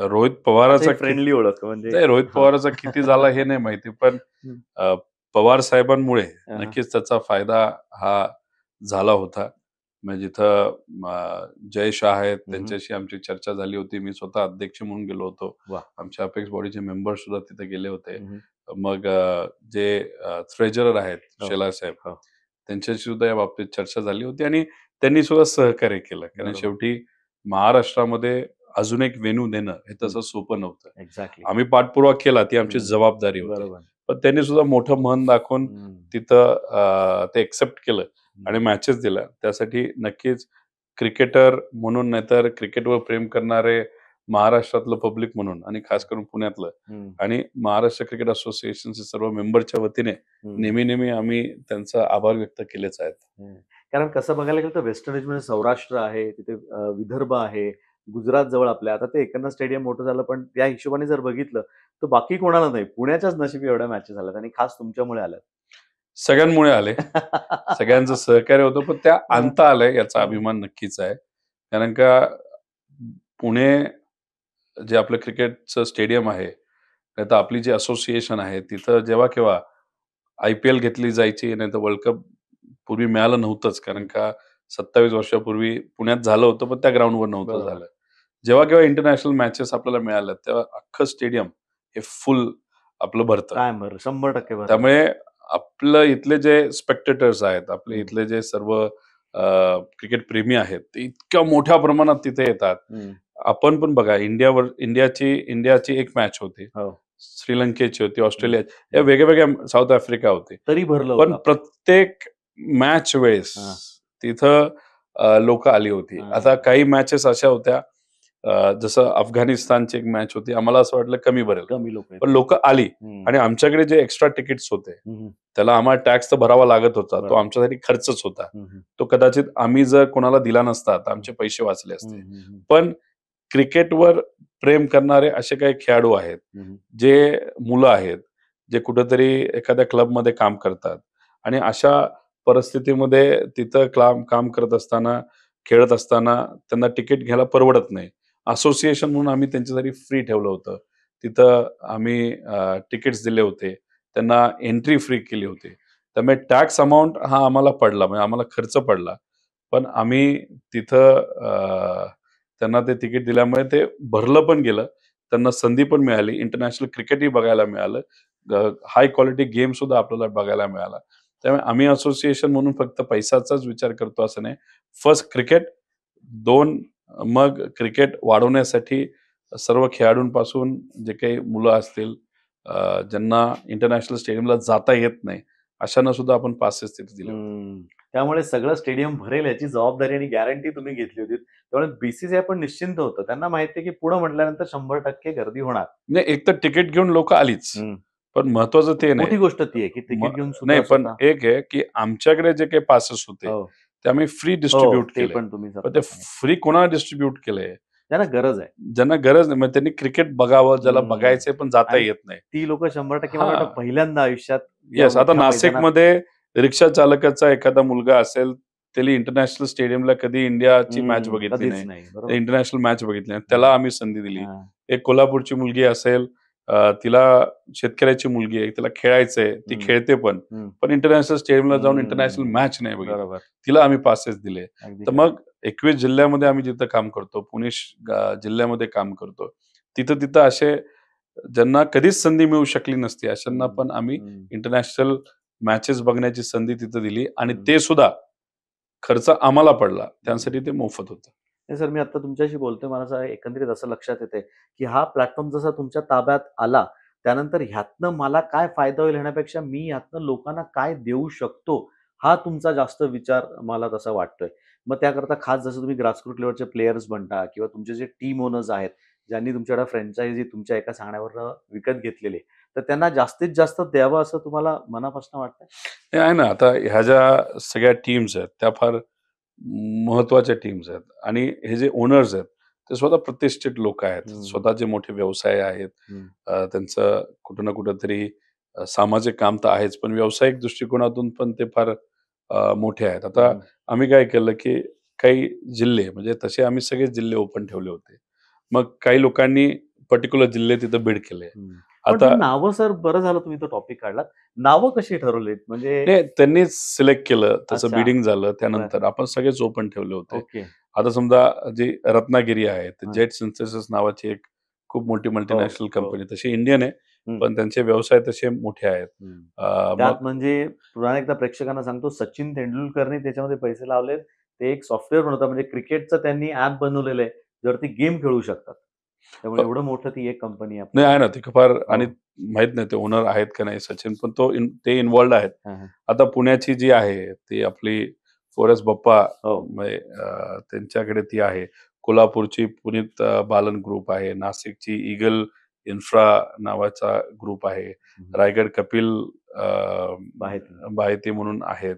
रोहित अच्छा पवाराचा ही फ्रेंडली ओळख म्हणजे नाही रोहित हां. पवाराचा किती झाला हे नाही माहिती. पण हं. पवार साहेबांमुळे हां, हां. नक्कीच त्याचा फायदा हा झाला होता. म्हणजे जिथं जय शाह आहेत त्यांच्याशी आमची चर्चा झाली होती. मी स्वतः अध्यक्ष म्हणून गेलो होतो. वाह! आमच्या अपेक्स बॉडीचे मेंबर्स सुद्धा तिथे गेले होते. हं, हं. मग जे ट्रेजरर आहेत हो, शेलार साहेब, हो. त्यांच्याशी सुद्धा या बाबतीत चर्चा झाली होती आणि त्यांनी सुद्धा सहकार्य केलं. कारण बरोबर. शेवटी महाराष्ट्रामध्ये अजून एक वेन्यू देणं हे हं. तसं सोपं नव्हतं. एक्झॅक्टली. आम्ही पाठपुरावा केला, ती आमची हं. जबाबदारी होती. बरोबर. पण त्यांनी सुद्धा मोठं मन दाखवून हं. तिथं ते एक्सेप्ट केलं आणि हं. मॅचेस दिल्या. त्यासाठी नक्कीच क्रिकेटर म्हणून नाहीतर क्रिकेटवर प्रेम करणारे महाराष्ट्रातलं पब्लिक म्हणून आणि खास करून पुण्यातलं हम्म, आणि महाराष्ट्र क्रिकेट असोसिएशनचे सर्व मेंबरच्या वतीने हम्म. नेहमी नेहमी आम्ही त्यांचा आभार व्यक्त केलेच आहेत. हम्म. कारण कसं बघायला गेलं तर वेस्ट इंडिज म्हणजे सौराष्ट्र आहे, तिथे विदर्भ आहे, गुजरात जवळ आपल्या. आता ते एकंदर स्टेडियम मोठं झालं, पण त्या हिशोबाने जर बघितलं तर बाकी कोणाला नाही, पुण्याच्याच नशिबी एवढ्या मॅचेस झाल्यात आणि खास तुमच्यामुळे आल्यात. सगळ्यांमुळे आले. सगळ्यांचं सहकार्य होतं, पण त्या हं, आणता आलंय याचा हं. अभिमान नक्कीच आहे. कारण का पुणे जे आपलं क्रिकेटचं स्टेडियम आहे, नाहीतर आपली जी असोसिएशन आहे, तिथं जेव्हा केव्हा IPL घेतली जायची, नाहीतर वर्ल्ड कप पूर्वी मिळालं नव्हतंच. कारण का 27 वर्षापूर्वी पुण्यात झालं होतं, पण त्या ग्राउंडवर नव्हतं बरोबर. झालं. जेव्हा केव्हा इंटरनॅशनल मॅचेस आपल्याला मिळाल्या, तेव्हा अख्खं स्टेडियम हे फुल आपलं भरतं. कायम भर 100% भरतं. त्यामुळे आपलं इथले जे स्पेक्टेटर्स आहेत, आपले हं, इथले जे सर्व क्रिकेट प्रेमी आहेत, ते इतक्या मोठ्या प्रमाणात तिथे येतात. हं. आपण पण बघा इंडियाची एक मॅच होती. हो. श्रीलंकेची होती, हं, ऑस्ट्रेलिया या हं. वेगळ्या साऊथ आफ्रिका होती. तरी भरलं पण होतं आपलं. प्रत्येक मॅच वेळेस हां, तिथं लोकं आली होती. आता हां. काही मॅचेस अशा होत्या जसं अफगाणिस्तानची एक मॅच होती. आम्हाला असं वाटलं कमी भरेल. कमी लोकं पण येतात. लोकं आली हं, आणि आमच्याकडे जे एक्स्ट्रा तिकीट्स होते, हं, हं. त्याला आम्हाला टॅक्स तर भरावा लागत होता. तो बरोबर. आमच्यासाठी खर्चच होता. हं, हं. तो कदाचित आम्ही जर कोणाला दिला नसता, तर हं, आमचे पैसे वाचले हं, असते. हं, हं. पण क्रिकेटवर प्रेम करणारे असे काही खेळाडू आहेत, हं, हं. जे मुलं आहेत, जे कुठेतरी एखाद्या क्लबमध्ये काम करतात आणि अशा परिस्थितीमध्ये तिथं काम करत असताना, खेळत असताना त्यांना तिकीट घ्यायला परवडत नाही. असोसिएशन म्हणून आम्ही त्यांच्यासाठी फ्री ठेवलं होतं. तिथं आम्ही तिकीट्स दिले होते. त्यांना एंट्री फ्री केली होती. त्यामुळे टॅक्स अमाउंट हा आम्हाला पडला, म्हणजे आम्हाला खर्च पडला. पण आम्ही तिथं त्यांना ते तिकीट दिल्यामुळे ते भरलं पण गेलं. त्यांना संधी पण मिळाली. इंटरनॅशनल क्रिकेटही बघायला मिळालं. हाय क्वालिटी गेम सुद्धा आपल्याला बघायला मिळाला. त्यामुळे आम्ही असोसिएशन म्हणून फक्त पैशाचाच विचार करतो असं नाही. फर्स्ट क्रिकेट, 2 मग क्रिकेट वाढवण्यासाठी सर्व खेळाडूंपासून जे काही मुलं असतील ज्यांना इंटरनॅशनल स्टेडियमला जाता येत नाही, अशांना सुद्धा आपण पासेस तिथे दिले होते. हं. त्यामुळे सगळं स्टेडियम भरेल याची जबाबदारी आणि गॅरंटी तुम्ही घेतली होती. त्यामुळे BCCI पण निश्चिंत होतं. त्यांना माहिती आहे, की पुढे म्हटल्यानंतर 100% गर्दी होणार. नाही, एक तर तिकीट घेऊन लोकं आलीच. हं. पण महत्वाचं ते नाही. मोठी गोष्ट ती आहे, की म तिकीट घेऊन नाही, सुद्धा पण स्वतः एक आहे, की आमच्याकडे जे काही पासेस होते, हो. ते आम्ही फ्री हो, डिस्ट्रिब्यूट ते केले. पण तुम्ही पण ते स्वतः सांगितलं. फ्री कोणाला डिस्ट्रिब्यूट केले? त्यांना गरज आहे. ज्यांना गरज नाही. मग त्यांनी क्रिकेट बघावं, ज्याला हं. बघायचंय पण जाता आणि येत नाही. ती लोकं 100% मला वाटतं हां. पहिल्यांदा आयुष्यात या येस. आता मोठ्या मैदानात नाशिकमध्ये रिक्षा चालकाचा एखादा मुलगा असेल, त्याने इंटरनॅशनल स्टेडियमला कधी इंडियाची मॅच बघितली कधीच नाही. नाही. बरोबर. इंटरनॅशनल मॅच बघितली नाही. हां, त्याला आम्ही संधी दिली. हां. एक कोल्हापूरची मुलगी असेल, तिला शेतकऱ्याची मुलगी आहे, तिला खेळायचंय, ती हं, खेळते पण. हं. पण इंटरनॅशनल स्टेडियमला जाऊन इंटरनॅशनल हं. मॅच नाही बघितली. बरोबर. तिला आम्ही पासेस दिले. अगदी तर खरं. मग 21 जिल्ह्यामध्ये आम्ही जिथं काम करतो, पुणे जिल्ह्यामध्ये काम करतो. तिथं असे ज्यांना कधीच संधी मिळू शकली नसती, अशांना हं, पण आम्ही हं, इंटरनॅशनल मॅचेस बघण्याची संधी तिथं दिली आणि हं, ते सुद्धा खर्च आम्हाला पडला. हं. त्यासाठी ते मोफत होतं. नाही सर, मी आता तुमच्याशी बोलतोय, मला असं एकंदरीत असं लक्षात येतंय, की हा प्लॅटफॉर्म जसा तुमच्या ताब्यात आला, त्यानंतर ह्यातनं मला काय फायदा होईल ह्यापेक्षा मी ह्यातनं लोकांना काय देऊ शकतो, हा तुमचा जास्त विचार मला तसा वाटतोय. मग त्याकरता खास जसं तुम्ही ग्रासरूट लेव्हलचे प्लेयर्स म्हणता किंवा तुमचे जे टीम ओनर्स आहेत, ज्यांनी तुमच्याकडे फ्रँचायझी तुमच्या एका सांगण्यावरनं विकत घेतलेली आहे, तर त्यांना जास्तीत जास्त द्यावं असं तुम्हाला मनापासून वाटतंय? हे आहे ना, आता ह्या ज्या सगळ्या टीम्स आहेत, त्या फार महत्त्वाच्या टीम्स आहेत आणि हे जे ओनर्स आहेत, ते स्वतः प्रतिष्ठित लोकं आहेत. हं, हं, स्वतःचे मोठे व्यवसाय आहेत. हं, त्यांचं कुठं ना कुठेतरी सामाजिक काम तर आहेच, पण व्यावसायिक दृष्टिकोनातून पण ते फार मोठे आहेत. हं, आता हं, आम्ही काय केलं, की काही जिल्हे म्हणजे तसे आम्ही सगळेच जिल्हे ओपन ठेवले होते. मग काही लोकांनी पर्टिक्युलर जिल्हे तिथं बीड केले. हं. पण ती आता नावं सर बरं झालं तुम्ही तो टॉपिक काढलात. नावं कशी ठरवलीत? म्हणजे नाही, त्यांनीच सिलेक्ट केलं. त्याचं अच्छा. बिडिंग झालं. बरं. त्यानंतर आपण सगळेच ओपन ठेवले होते. ओके. आता समजा जी रत्नागिरी आहे, तर हं. जेट सिन्थेसिस नावाची एक खूप मोठी हो, मल्टिनॅशनल हो. कंपनी तशी इंडियन आहे, हं, पण त्यांचे व्यवसाय तसे मोठे आहेत. हं. मग त्यात म्हणजे पुन्हा एकदा प्रेक्षकांना सांगतो, सचिन तेंडुलकरनी त्याच्यामध्ये पैसे लावलेत. ते एक सॉफ्टवेअर बनवतात म्हणजे क्रिकेटचं त्यांनी ॲप बनवलेलं आहे, ज्यावरती गेम खेळू शकतात. त्यामुळे अ, एवढं मोठं ती एक कंपनी आहे नाही आपल्याकडे. आहे ना, ते फार हो. आणि माहीत नाही ते ओनर आहेत का नाही सचिन, पण ते इन्व्हॉल्व्ड आहेत. हां, हां. आता पुण्याची जी आहे, ती आपली फोरेस्ट बप्पा हो. म्हणजे त्यांच्याकडे ती आहे. कोल्हापूरची पुनीत बालन ग्रुप आहे, नाशिकची ईगल इन्फ्रा नावाचा ग्रुप आहे, रायगड कपिल बाहेती म्हणून आहेत.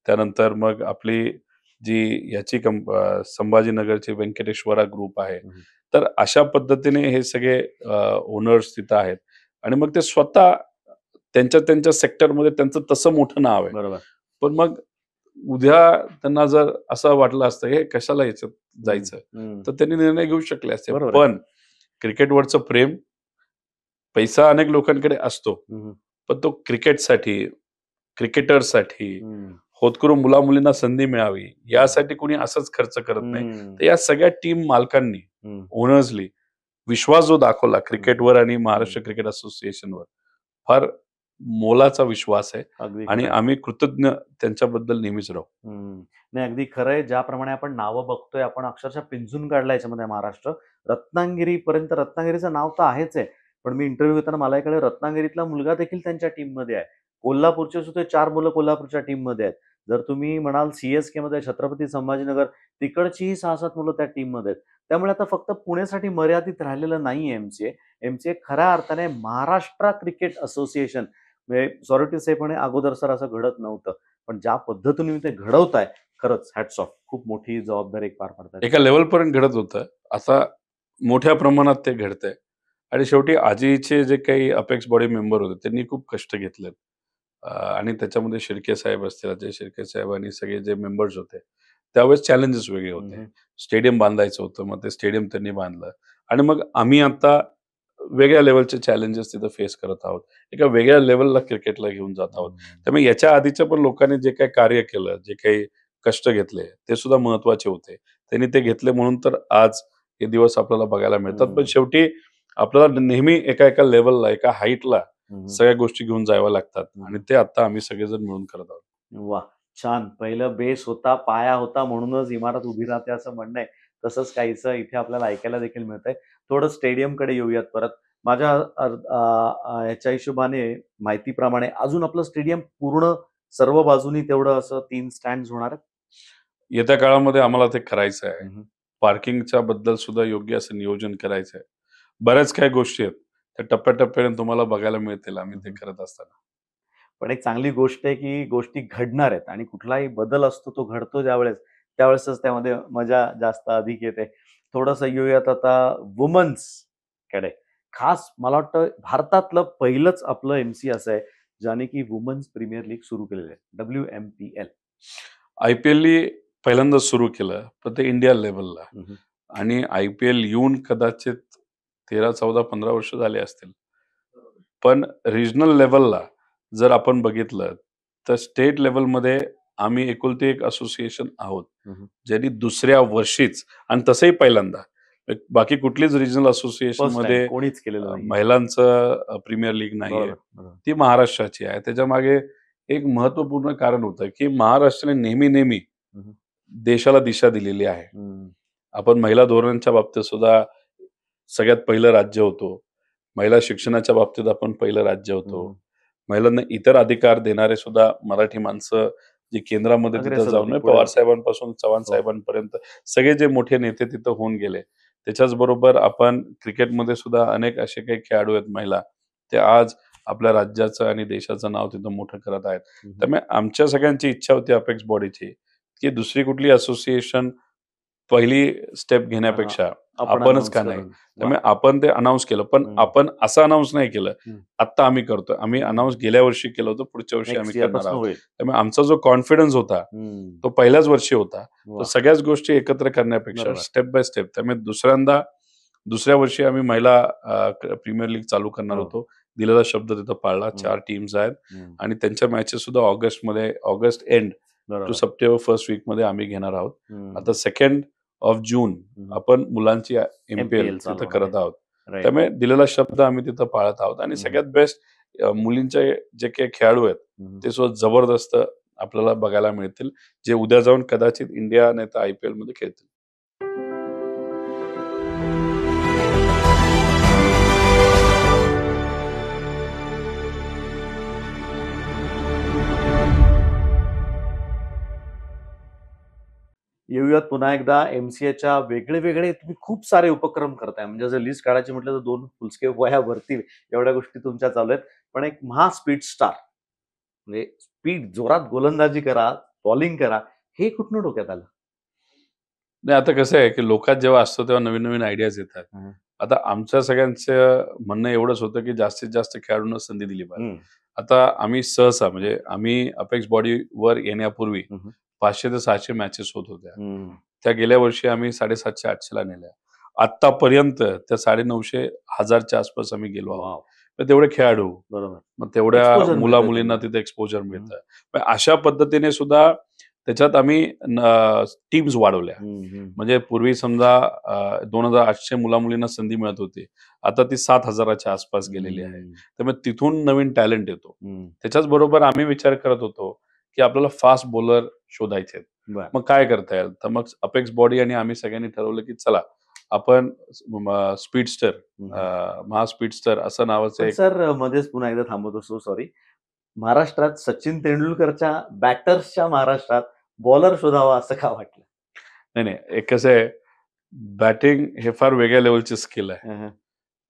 त्यानंतर मग आपली जी याची संभाजीनगरची व्यंकटेश्वरा ग्रुप आहे. तर अशा पद्धतीने हे सगळे ओनर्स तिथं आहेत आणि मग ते स्वतः त्यांच्या सेक्टरमध्ये त्यांचं तसं मोठं नाव आहे. बरोबर. पण मग उद्या त्यांना जर असं वाटलं असतं, हे कशाला याच्यात जायचं, तर त्यांनी निर्णय घेऊ शकले असते. पण क्रिकेटवरचं प्रेम, पैसा अनेक लोकांकडे असतो, पण तो क्रिकेटसाठी, क्रिकेटर्ससाठी, होतकरू मुला-मुलींना संधी मिळावी यासाठी कोणी असंच खर्च करत नाही. तर या सगळ्या टीम मालकांनी, ओनर्सनी विश्वास जो दाखवला क्रिकेटवर आणि महाराष्ट्र क्रिकेट असोसिएशनवर, फार मोलाचा विश्वास आहे आणि आम्ही कृतज्ञ त्यांच्याबद्दल नेहमीच राहू. नाही, अगदी खरं आहे. ज्याप्रमाणे आपण नावं बघतोय, आपण अक्षरशः पिंजून काढलं याच्यामध्ये महाराष्ट्र. रत्नागिरीपर्यंत, रत्नागिरीचं नाव तर आहेच आहे, पण मी इंटरव्ह्यू घेताना मला कळलं रत्नागिरीतला मुलगा देखील त्यांच्या टीममध्ये आहे. कोल्हापूरचे सुद्धा 4 मुलं कोल्हापूरच्या टीममध्ये आहेत. जर तुम्ही म्हणाल CSK मध्ये छत्रपती संभाजीनगर, तिकडचीही 6-7 मुलं त्या टीममध्ये आहेत. त्यामुळे आता फक्त पुण्यासाठी मर्यादित राहिलेलं नाहीये MCA. MCA खऱ्या अर्थाने महाराष्ट्र क्रिकेट असोसिएशन, म्हणजे सॉरी टू से, पण अगोदर सर असं घडत नव्हतं. पण ज्या पद्धतीने ते घडवताय, खरंच हॅट्स ऑफ. खूप मोठी जबाबदारी एक पार पाडताय. एका लेवलपर्यंत घडत होतं. आता मोठ्या प्रमाणात ते घडतंय आणि शेवटी आजीचे जे काही अपेक्स बॉडी मेंबर होते त्यांनी खूप कष्ट घेतलेत आणि त्याच्यामध्ये शिर्के साहेब असतील, अजय शिर्के साहेब आणि सगळे जे मेंबर्स होते, त्यावेळेस चॅलेंजेस वेगळे होते. स्टेडियम बांधायचं होतं, मग ते स्टेडियम त्यांनी बांधलं आणि मग आम्ही आता वेगळ्या लेवलचे चॅलेंजेस तिथं फेस करत आहोत. एका वेगळ्या लेवलला क्रिकेटला घेऊन जात आहोत. त्यामुळे याच्या आधीच्या पण लोकांनी जे काही कार्य केलं, जे काही कष्ट घेतले, ते सुद्धा महत्वाचे होते. त्यांनी ते घेतले म्हणून तर आज हे दिवस आपल्याला बघायला मिळतात. पण शेवटी आपल्याला नेहमी एका लेवलला, एका हाईटला सगळ्या गोष्टी घेऊन जाव्या लागतात आणि ते आता आम्ही सगळेजण मिळून करत आहोत. वाह! छान. पहिलं बेस होता, पाया होता, म्हणूनच इमारत उभी राहते असं म्हणणं आहे. तसंच काहीसं इथे आपल्याला ऐकायला देखील मिळतंय. थोडं स्टेडियमकडे येऊयात परत. माझ्या ह्याच्या हिशोबाने, माहितीप्रमाणे अजून आपलं स्टेडियम पूर्ण सर्व बाजूनी तेवढं असं 3 स्टँड्स होणार आहेत? येत्या काळामध्ये आम्हाला ते करायचं आहे. पार्किंगच्या बद्दल सुद्धा योग्य असं नियोजन करायचं आहे. बऱ्याच काही गोष्टी आहेत. त्या टप्प्याटप्प्याने तुम्हाला बघायला मिळतील आम्ही ते करत असताना. पण एक चांगली गोष्ट आहे की गोष्टी घडणार आहेत आणि कुठलाही बदल असतो तो घडतो त्यावेळेसच त्यामध्ये मजा जास्त अधिक येते. थोडंसं येऊयात आता वुमन्स कडे. खास मला वाटतं भारतातलं पहिलंच आपलं MC असं आहे, ज्याने की वुमन्स प्रीमियर लीग सुरू केलेलं आहे, WMPL. IPL पहिल्यांदा सुरू केलं, पण ते इंडिया लेव्हलला आणि IPL येऊन कदाचित 13, 14, 15 वर्ष झाले असतील. पण रिजनल लेव्हलला जर आपण बघितलं तर स्टेट लेव्हलमध्ये आम्ही एकुलती एक असोसिएशन आहोत, ज्यांनी दुसऱ्या वर्षीच आणि तसंही पहिल्यांदा, बाकी कुठलीच रिजनल असोसिएशन मध्ये कोणीच केलेलं नाही. महिलांचं प्रीमियर लीग नाहीये. ती महाराष्ट्राची आहे. त्याच्या मागे एक महत्वपूर्ण कारण होतं की महाराष्ट्राने नेहमी देशाला दिशा दिलेली आहे. आपण महिला धोरणांच्या बाबतीत सुद्धा सगळ्यात पहिलं राज्य होतो. महिला शिक्षणाच्या बाबतीत आपण पहिलं राज्य होतो. महिलांना इतर अधिकार देणारे सुद्धा मराठी माणसं जी केंद्रामध्ये तिथं जाऊन, पवार साहेबांपासून चव्हाण साहेबांपर्यंत सगळे जे मोठे नेते तिथं होऊन गेले. त्याच्याच बरोबर आपण क्रिकेटमध्ये सुद्धा अनेक असे काही खेळाडू आहेत महिला, ते आज आपल्या राज्याचं आणि देशाचं नाव तिथं मोठं करत आहेत. त्यामुळे आमच्या सगळ्यांची इच्छा होती अपेक्स बॉडीची की दुसरी कुठली असोसिएशन पहिली स्टेप घेण्यापेक्षा आपणच का नाही. त्यामुळे आपण ते अनाऊन्स केलं, पण आपण असं अनाऊन्स नाही केलं. आता आम्ही करतोय. आम्ही अनाऊन्स गेल्या वर्षी केलं होतं, पुढच्या वर्षी आम्ही करणार आहोत. त्यामुळे आमचा जो कॉन्फिडन्स होता तो पहिल्याच वर्षी होता. तो सगळ्याच गोष्टी एकत्र करण्यापेक्षा स्टेप बाय स्टेप. त्यामुळे दुसऱ्या वर्षी आम्ही महिला प्रीमियर लीग चालू करणार होतो. दिलेला शब्द तिथं पाळला. 4 टीम्स आहेत आणि त्यांच्या मॅचेस सुद्धा August end to September first week मध्ये आम्ही घेणार आहोत. आता 2 जून आपण मुलांची MPL तिथं करत आहोत. त्यामुळे दिलेला शब्द आम्ही तिथं पाळत आहोत आणि सगळ्यात बेस्ट मुलींचे जे काही खेळाडू आहेत ते सुद्धा जबरदस्त आपल्याला बघायला मिळतील, जे उद्या जाऊन कदाचित इंडिया नाही तर IPL मध्ये खेळतील. येऊयात पुन्हा एकदा एमसीएच्या वेगळे वेगळे तुम्ही खूप सारे उपक्रम करताय. म्हणजे जर लिस्ट काढायची म्हटलं तर 2 फुलस्केप वह्यावरती एवढ्या गोष्टी तुमच्या चालू आहेत. पण एक स्पीड स्टार म्हणजे स्पीड जोरात गोलंदाजी करा, बॉलिंग करा, हे कुठनं डोक्यात आलं? नाही आता कसं आहे, की लोकात जेव्हा असतो तेव्हा नवीन-नवीन आयडियाज येतात. हं. आता आमच्या सगळ्यांचं म्हणणं एवढंच होतं, की जास्तीत जास्त खेळाडूंना संधी दिली पाहिजे. हं. आता आम्ही सहसा म्हणजे आम्ही अपेक्स बॉडीवर येण्यापूर्वी हं, हं. 500 ते 600 मॅचेस होत होत्या. हं. त्या गेल्या वर्षी आम्ही 750-800 ला नेल्या. आत्तापर्यंत त्या 950 1000च्या आसपास आम्ही गेलो आहोत. वॉव! तर तेवढे खेळाडू, बरोबर. मग तेवढ्या एक्सपोजर मिळतंय मुला-मुलींना तुम्हाला. तिथे एक्सपोजर हं. मिळतं. मग अशा पद्धतीने सुद्धा त्याच्यात आम्ही टीम्स वाढवल्या. हं, हं. म्हणजे पूर्वी समजा 2800 मुला-मुलींना संधी मिळत होती. आता ती 7000च्या आसपास गेलेली आहे. हं. तर मग तिथून नवीन टॅलेंट येतो. हं. त्याच्याच बरोबर आम्ही विचार करत होतो, की आपल्याला फास्ट बॉलर शोधायचे आहेत. बरं. मग काय करता येईल? तर मग अपेक्स बॉडी आणि आम्ही सगळ्यांनी ठरवलं, की चला आपण स्पीडस्टर हं, हं. महास्पीडस्टर असं नावाचं पण एक सर मध्येच पुन्हा एकदा थांबवतो. So sorry. महाराष्ट्रात सचिन तेंडुलकरच्या बॅटर्सच्या महाराष्ट्रात बॉलर शोधावा असं का वाटलं? नाही, नाही. एक कसं आहे, बॅटिंग हे फार वेगळ्या लेव्हलची स्किल आहे हं, हं.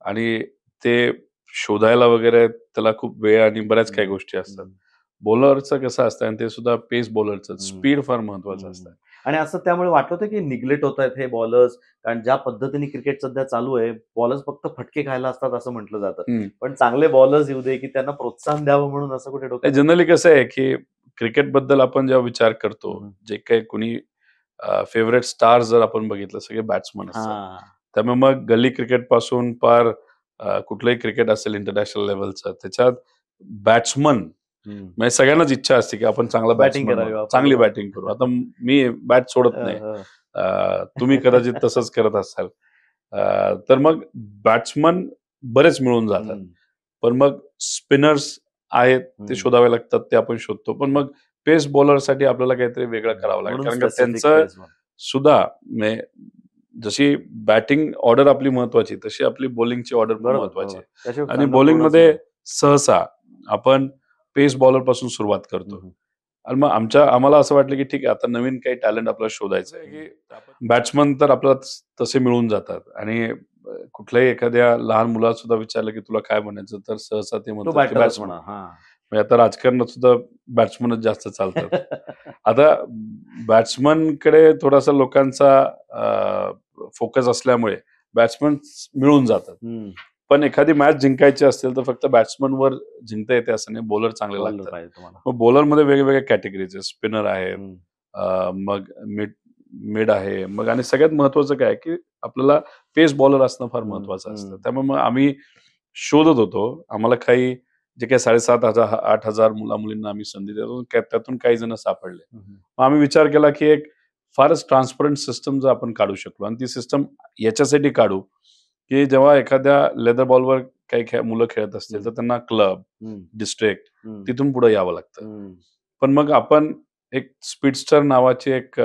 आणि ते शोधायला वगैरे त्याला खूप वेळ आणि बऱ्याच काही हं, गोष्टी असतात. हं, बॉलरचं कसं असतं आणि ते सुद्धा पेस बॉलरचं हं, स्पीड फार महत्वाचं हं. असतं. आणि असं त्यामुळे वाटत होतं की निग्लेक्ट होतायत हे बॉलर्स कारण ज्या पद्धतीने क्रिकेट सध्या चालू आहे, बॉलर्स फक्त फटके खायला असतात असं म्हटलं जातं. हं. पण चांगले बॉलर्स येऊ दे की त्यांना प्रोत्साहन द्यावं म्हणून असं कुठे डोक्यात आलं? जनरली कसं आहे, की क्रिकेटबद्दल आपण जेव्हा विचार करतो, हं, हं. जे काही कोणी फेव्हरेट स्टार्स जर आपण बघितलं, सगळे बॅट्समन असतात. हां. त्यामुळे मग गल्ली क्रिकेटपासून पार कुठलंही क्रिकेट असेल इंटरनॅशनल लेव्हलचं, त्याच्यात बॅट्समन हं. म्हणजे सगळ्यांनाच इच्छा असते, की आपण चांगला बॅटिंग बॅट्समन करावी बनू, वापस. चांगली हो. बॅटिंग करू. आता मी बॅट सोडत नाही. हं, तुम्ही कदाचित तसंच करत असाल. तर मग बॅट्समन बरेच मिळून जातात. हं, पण मग स्पिनर्स आहेत, ते हं, शोधावे लागतात, ते आपण शोधतो. पण मग पेस बॉलरसाठी आपल्याला काहीतरी वेगळं हं. करावं लागेल. म्हणून कारण का स्पेसिफिक त्यांचं पेस म्हणून. सुद्धा म्हणजे जशी बॅटिंग ऑर्डर आपली महत्वाची, तशी आपली बॉलिंगची ऑर्डर पण बरोबर, महत्वाची बरोबर. आहे. त्याशिवाय आणि संघ पूर्णच बॉलिंगमध्ये नाही. सहसा आपण पेस बॉलरपासून सुरुवात हं, करतो. हं. आणि मग आम्हाला असं वाटलं, की ठीक आहे, आता नवीन काही टॅलेंट आपल्याला शोधायचं आहे, हं. की बॅट्समन तर आपल्याला तसे मिळून जातात आणि कुठल्याही एखाद्या लहान मुलाला सुद्धा विचारलं, की तुला काय बनायचं? तर सहसा ते तो म्हणतात, की बॅटरच बॅट्समन. म्हणा. हां. म्हणजे आता राजकारणात सुद्धा बॅट्समनच जास्त चालतात. आता बॅट्समनकडे थोडासा लोकांचा फोकस असल्यामुळे बॅट्समन मिळून जातात. हं. पण एखादी मॅच जिंकायची असेल तर फक्त बॅट्समनवर जिंकता येते असं नाही, बॉलर चांगले बॉलर लागतात. पाहिजे तुम्हाला. मग बॉलरमध्ये वेगवेगळ्या कॅटेगरीज आहेत. स्पिनर आहेत, हं. मग मिड मिड आहे. मग आणि सगळ्यात महत्त्वाचं काय आहे, की आपल्याला पेस बॉलर असणं फार हं, महत्त्वाचं असतं. हं. त्यामुळे मग आम्ही शोधत होतो. आम्हाला काही जे काही 7,500 8,000 मुला-मुलींना आम्ही संधी देतो, त्यातून काही जण सापडले. हं, हं. मग आम्ही विचार केला, की एक फारच ट्रान्सपरंट सिस्टम जर आपण काढू शकलो आणि ती सिस्टम याच्यासाठी काढू, की जेव्हा एखाद्या लेदर बॉलवर काही मुलं खेळत असतील, तर हं. त्यांना क्लब, हं. डिस्ट्रिक्ट हं. तिथून पुढे यावं लागतं. हं. पण मग आपण एक स्पीडस्टर नावाची एक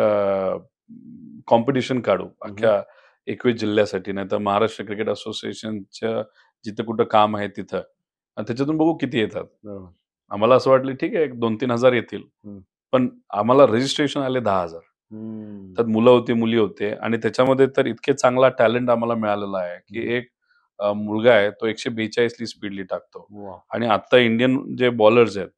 कॉम्पिटिशन काढू हं, हं. अख्ख्या 21 जिल्ह्यासाठी. नाहीतर महाराष्ट्र क्रिकेट असोसिएशनच्या जिथं कुठं काम आहे तिथं. आणि त्याच्यातून बघू किती येतात. बरोबर. आम्हाला असं वाटलं ठीक आहे 2-3 हजार येतील. हं. पण आम्हाला रजिस्ट्रेशन आले 10,000. हं. त्यात मुलं होती, मुली होते आणि त्याच्यामध्ये तर इतके चांगला टॅलेंट आम्हाला मिळालेला आहे, हं, हं. की एक मुलगा आहे तो 142 ली स्पीडली टाकतो. वाह! आणि आता इंडियन जे बॉलर्स आहेत,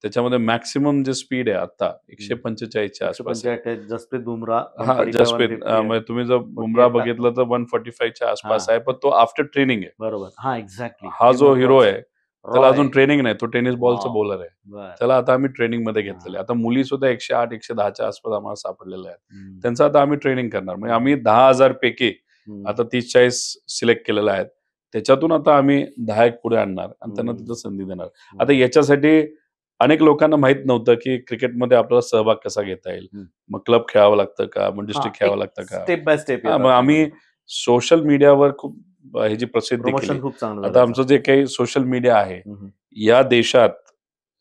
त्याच्यामध्ये मॅक्सिमम जे स्पीड आहे आता हं. 145 च्या आसपास आहे. 145 जसप्रीत बुमराह हां, 145, जसप्रीत 150 आहे. म्हणजे तुम्ही जर बुमराह 48 टाकतो. बघितलं तर 145 च्या आसपास हां. आहे, पण तो आफ्टर ट्रेनिंग आहे. बरोबर. हां, एक्झॅक्टली. हा हे जो हिरो महत्वाचं आहे, आहे. त्याला रॉय. अजून ट्रेनिंग नाही. तो टेनिस बॉलचा वॉव! बॉलर आहे. बरं. त्याला आता आम्ही ट्रेनिंगमध्ये घेतलेलं हां. आहे. आता मुली सुद्धा 108, 110 च्या आसपास आम्हाला सापडलेल्या आहेत. हं. त्यांचं आता आम्ही ट्रेनिंग करणार. म्हणजे हं, आम्ही हं. 10,000 पैकी हं. आता 30-40 सिलेक्ट केलेल्या आहेत. त्याच्यातून आता आम्ही 10 एक पुढे आणणार आणि त्यांना हं. तिथं संधी देणार. आता वाह! याच्यासाठी अनेक लोकांना माहीत नव्हतं, की क्रिकेटमध्ये आपल्याला सहभाग कसा घेता येईल. हं. मग क्लब खेळावं लागतं का? मग हां, डिस्ट्रिक्ट खेळावं एक लागतं का? स्टेप बाय स्टेप हां, मग येतात आम्ही त्यामध्ये. सोशल मीडियावर खूप ह्याची प्रसिद्धी केली. प्रमोशन खूप चांगलं झालं आता याचं. आमचं जे काही सोशल मीडिया आहे, हं, हं. या देशात,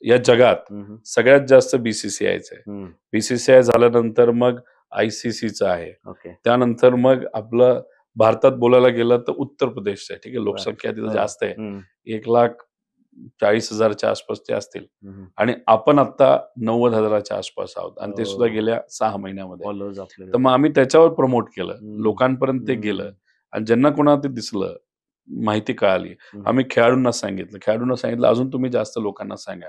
या जगात हं, हं. सगळ्यात जास्त बी-सी-सी-आयचं आहे. हं. बी-सी-सी-आय झाल्यानंतर मग आय-सी-सीचं आहे. ओके. त्यानंतर मग आपलं भारतात बोलायला गेलं तर उत्तर प्रदेशचं आहे. ठीक आहे, बरं, लोकसंख्या तिथं बरं. जास्त आहे. हं. 1,00,000 40,000च्या आसपासचे असतील हम्म. आणि आपण आता 90,000च्या आसपास आहोत आणि ते सुद्धा हो. गेल्या 6 महिन्यामध्ये. फॉलोअर्स आपले. तर मग आम्ही त्याच्यावर प्रमोट केलं. हम्म. लोकांपर्यंत ते गेलं आणि ज्यांना कोणाला ते दिसलं, माहिती कळाली. आम्ही खेळाडूंना सांगितलं अजून तुम्ही जास्त लोकांना सांगा.